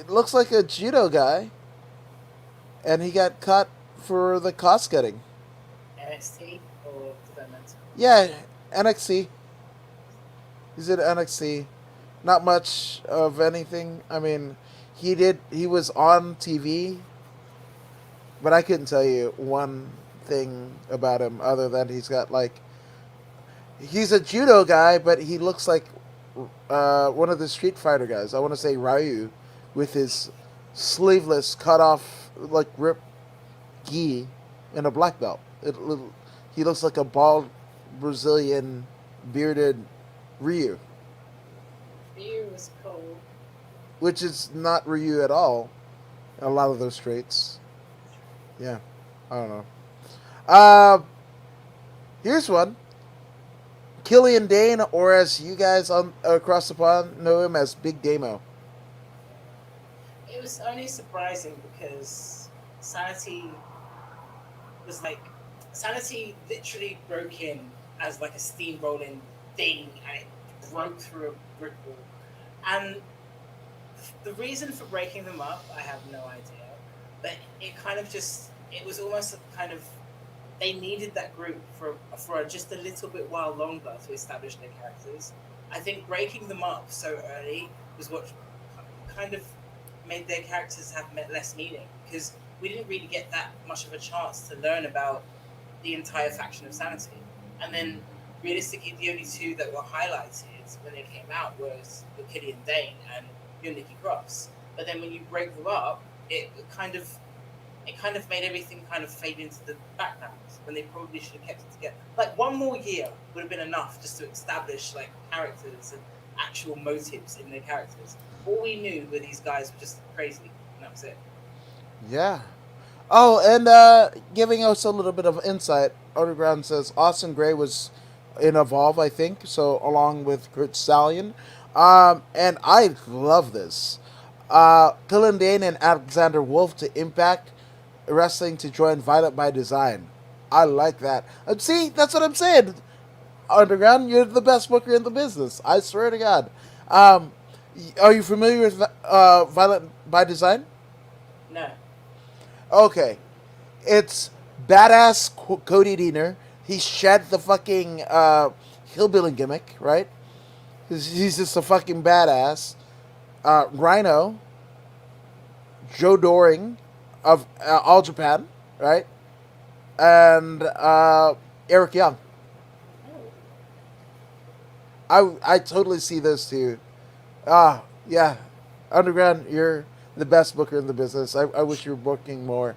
looks like a judo guy. And he got caught for the cost cutting. NXT or developmental? Yeah, NXT. He's at NXT. Not much of anything. I mean, he was on TV, but I couldn't tell you one thing about him other than he's got like, he's a judo guy, but he looks like one of the Street Fighter guys. I want to say Ryu, with his sleeveless cut off like rip gi and a black belt. He looks like a bald Brazilian bearded Ryu, Ryu was cool. which is not Ryu at all. A lot of those traits. Yeah, I don't know. Here's one. Killian Dane, or as you guys on across the pond know him as Big Damo. It was only surprising because Sanity literally broke in as like a steamrolling thing, and it broke through a brick wall. And the reason for breaking them up, I have no idea. But it was almost a kind of, they needed that group for just a little bit while longer to establish their characters. I think breaking them up so early was what kind of made their characters have less meaning, because we didn't really get that much of a chance to learn about the entire faction of Sanity. And then realistically, the only two that were highlighted when they came out was the Killian Dane and your Nikki Cross. But then when you break them up, it kind of made everything kind of fade into the background when they probably should have kept it together. Like, one more year would have been enough just to establish like characters and actual motives in their characters. All we knew were these guys were just crazy, and that was it. Yeah. Oh, and giving us a little bit of insight, Underground says Austin Gray was in Evolve, I think, so along with Kurt Stallion. And I love this. Killian Dane and Alexander Wolf to Impact Wrestling to join Violent by Design. I like that. See, that's what I'm saying. Underground, you're the best booker in the business. I swear to God. Are you familiar with Violent by Design? No. Okay. It's badass Cody Deaner. He shed the fucking hillbilly gimmick, right? He's just a fucking badass. Rhino. Joe Doring of All Japan, right? And Eric Young. I totally see those two. Yeah. Underground, you're the best booker in the business. I wish you were booking more.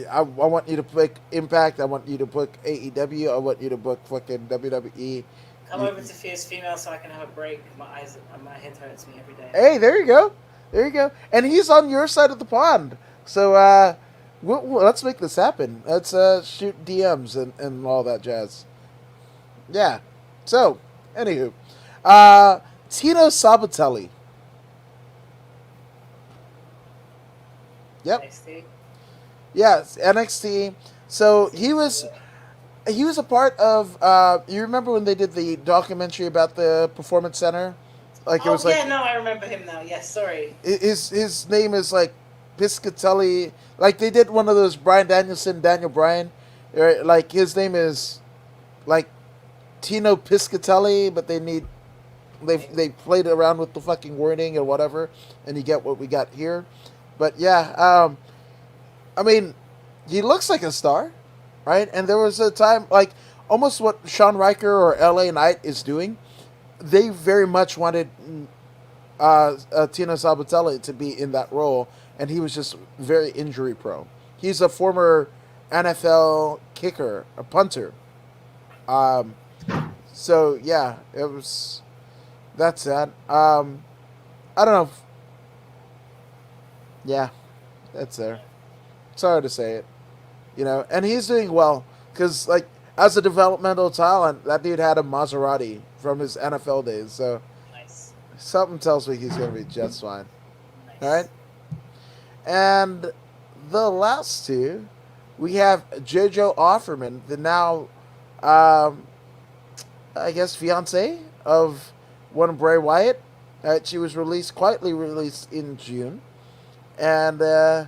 I want you to book Impact. I want you to book AEW. I want you to book fucking WWE. Come over to Fierce Female so I can have a break. My head hurts me every day. Hey, there you go. There you go. And he's on your side of the pond. So let's make this happen. Let's shoot DMs and all that jazz. Yeah. So, anywho. Tino Sabatelli. Yep. NXT. Yes, NXT. So he was a part of. You remember when they did the documentary about the Performance Center? Like it was yeah, no, I remember him now. Yes, sorry. His name is like Piscatelli. Like they did one of those Bryan Danielson, Daniel Bryan. Right? Like his name is like Tino Piscatelli, but they played around with the fucking wording or whatever, and you get what we got here. But yeah, I mean, he looks like a star, right? And there was a time, like, almost what Shawn Riker or LA Knight is doing. They very much wanted Tino Sabatelli to be in that role, and he was just very injury prone. He's a former NFL kicker, a punter. So, yeah, that's sad. I don't know. Yeah, that's there. Sorry to say it, and he's doing well because, like, as a developmental talent, that dude had a Maserati from his NFL days. So, Nice. something tells me he's gonna be just fine. Nice. All right, and the last two, we have Jojo Offerman, the now, I guess, fiance of one Bray Wyatt. She was quietly released in June. And, her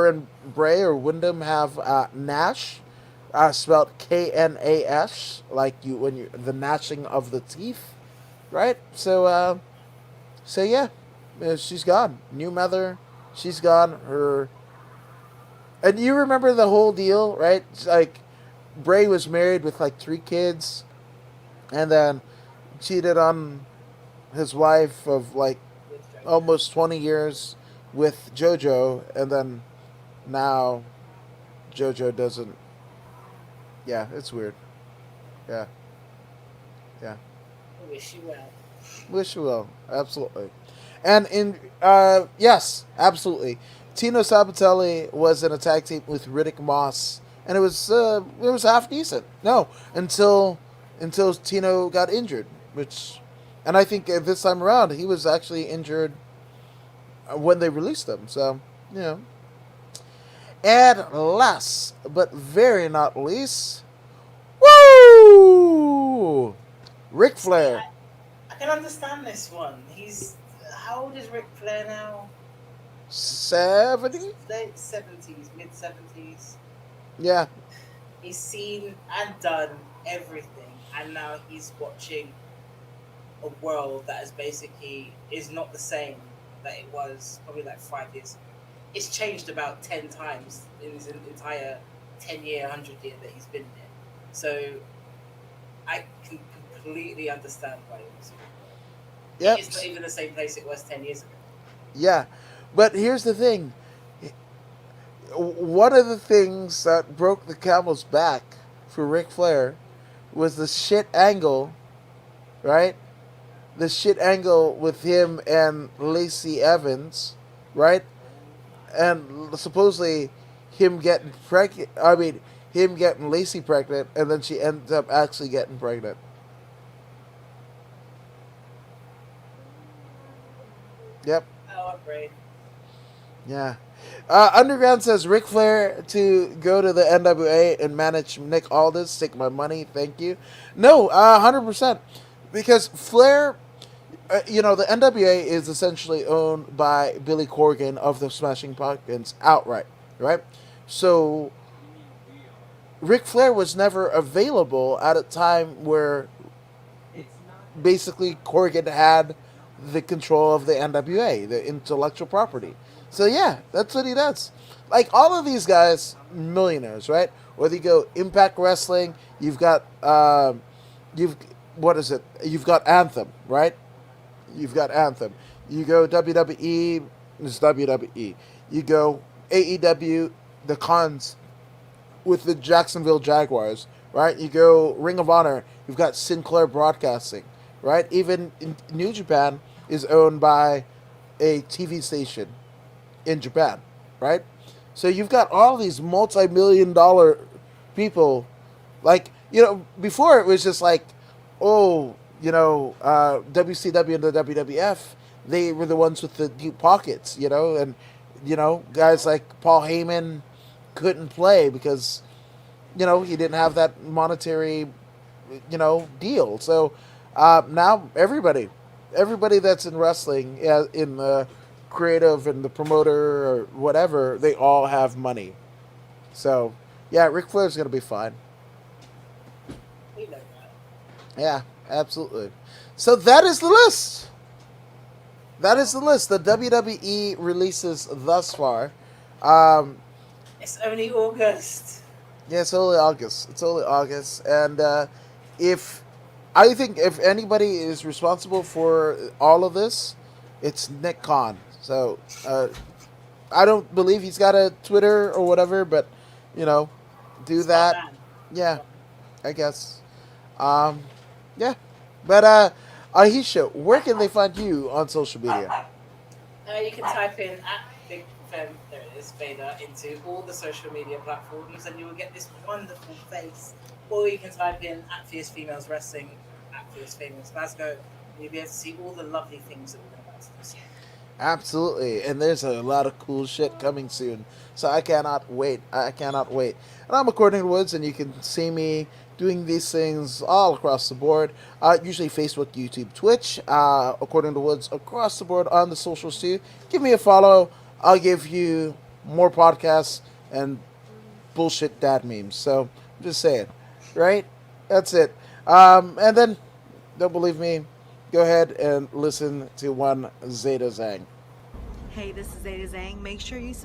and Bray or Wyndham have Nash, spelled Knash, like the gnashing of the teeth, right? So yeah, she's gone. New mother, she's gone. And you remember the whole deal, right? It's like Bray was married with like 3 kids, and then cheated on his wife of like almost 20 years with JoJo, and then now JoJo doesn't. Yeah, it's weird. Yeah. Wish you well. Wish you well, absolutely. And yes, absolutely. Tino Sabatelli was in a tag team with Riddick Moss, and it was half decent. No, until Tino got injured, and I think this time around he was actually injured when they released them. So, And last but very not least, woo! Ric Flair. I can understand this one. How old is Ric Flair now? 70? Late 70s, mid 70s. Yeah. He's seen and done everything, and now he's watching a world that is not the same that it was probably like 5 years ago. It's changed about 10 times in his entire 10-year, 100-year that he's been there. So I can completely understand why he was here. Yep. It's not even the same place it was 10 years ago. Yeah. But here's the thing. One of the things that broke the camel's back for Ric Flair was the shit angle, right? The shit angle with him and Lacey Evans, right? And supposedly him getting pregnant. I mean, him getting Lacey pregnant, and then she ends up actually getting pregnant. Yep. Oh, I'm great. Yeah. Underground says Ric Flair to go to the NWA and manage Nick Aldis. Take my money, thank you. No, 100%. Because Flair, the NWA is essentially owned by Billy Corgan of the Smashing Pumpkins outright, right? So Ric Flair was never available at a time where basically Corgan had the control of the NWA, the intellectual property. So yeah, that's what he does. Like all of these guys, millionaires, right? Whether you go Impact Wrestling, you've got You've got Anthem, right? You've got Anthem. You go WWE, it's WWE. You go AEW, the Cons with the Jacksonville Jaguars, right? You go Ring of Honor, you've got Sinclair Broadcasting, right? Even in New Japan is owned by a TV station in Japan, right? So you've got all these multi-million-dollar people, like, before it was just like, oh, WCW and the WWF, they were the ones with the deep pockets, and guys like Paul Heyman couldn't play because he didn't have that monetary deal. So now everybody that's in wrestling, in the creative and the promoter or whatever, they all have money. So yeah, Ric Flair's gonna be fine. We know that. Yeah, absolutely. So that is the list. That is the list. The WWE releases thus far. It's only August. Yeah, it's only August. It's only August, and if I think if anybody is responsible for all of this, it's Nick Khan. So I don't believe he's got a Twitter or whatever, but do that. Yeah, I guess. Yeah, but Ayesha, where can they find you on social media? You can type in @BigFem, there it is, Vader, into all the social media platforms, and you will get this wonderful face. Or you can type in @Fierce Females Wrestling, @Fierce Females Glasgow, and you'll be able to see all the lovely things that we're about to do soon. Absolutely, and there's a lot of cool shit coming soon, so I cannot wait. I cannot wait. And I'm According to Woods, and you can see me doing these things all across the board. Usually Facebook, YouTube, Twitch. According to Woods across the board on the socials too. Give me a follow. I'll give you more podcasts and bullshit dad memes. So I'm just saying, right? That's it. And then, don't believe me, go ahead and listen to one Zeta Zang. Hey, this is Zeta Zhang. Make sure you subscribe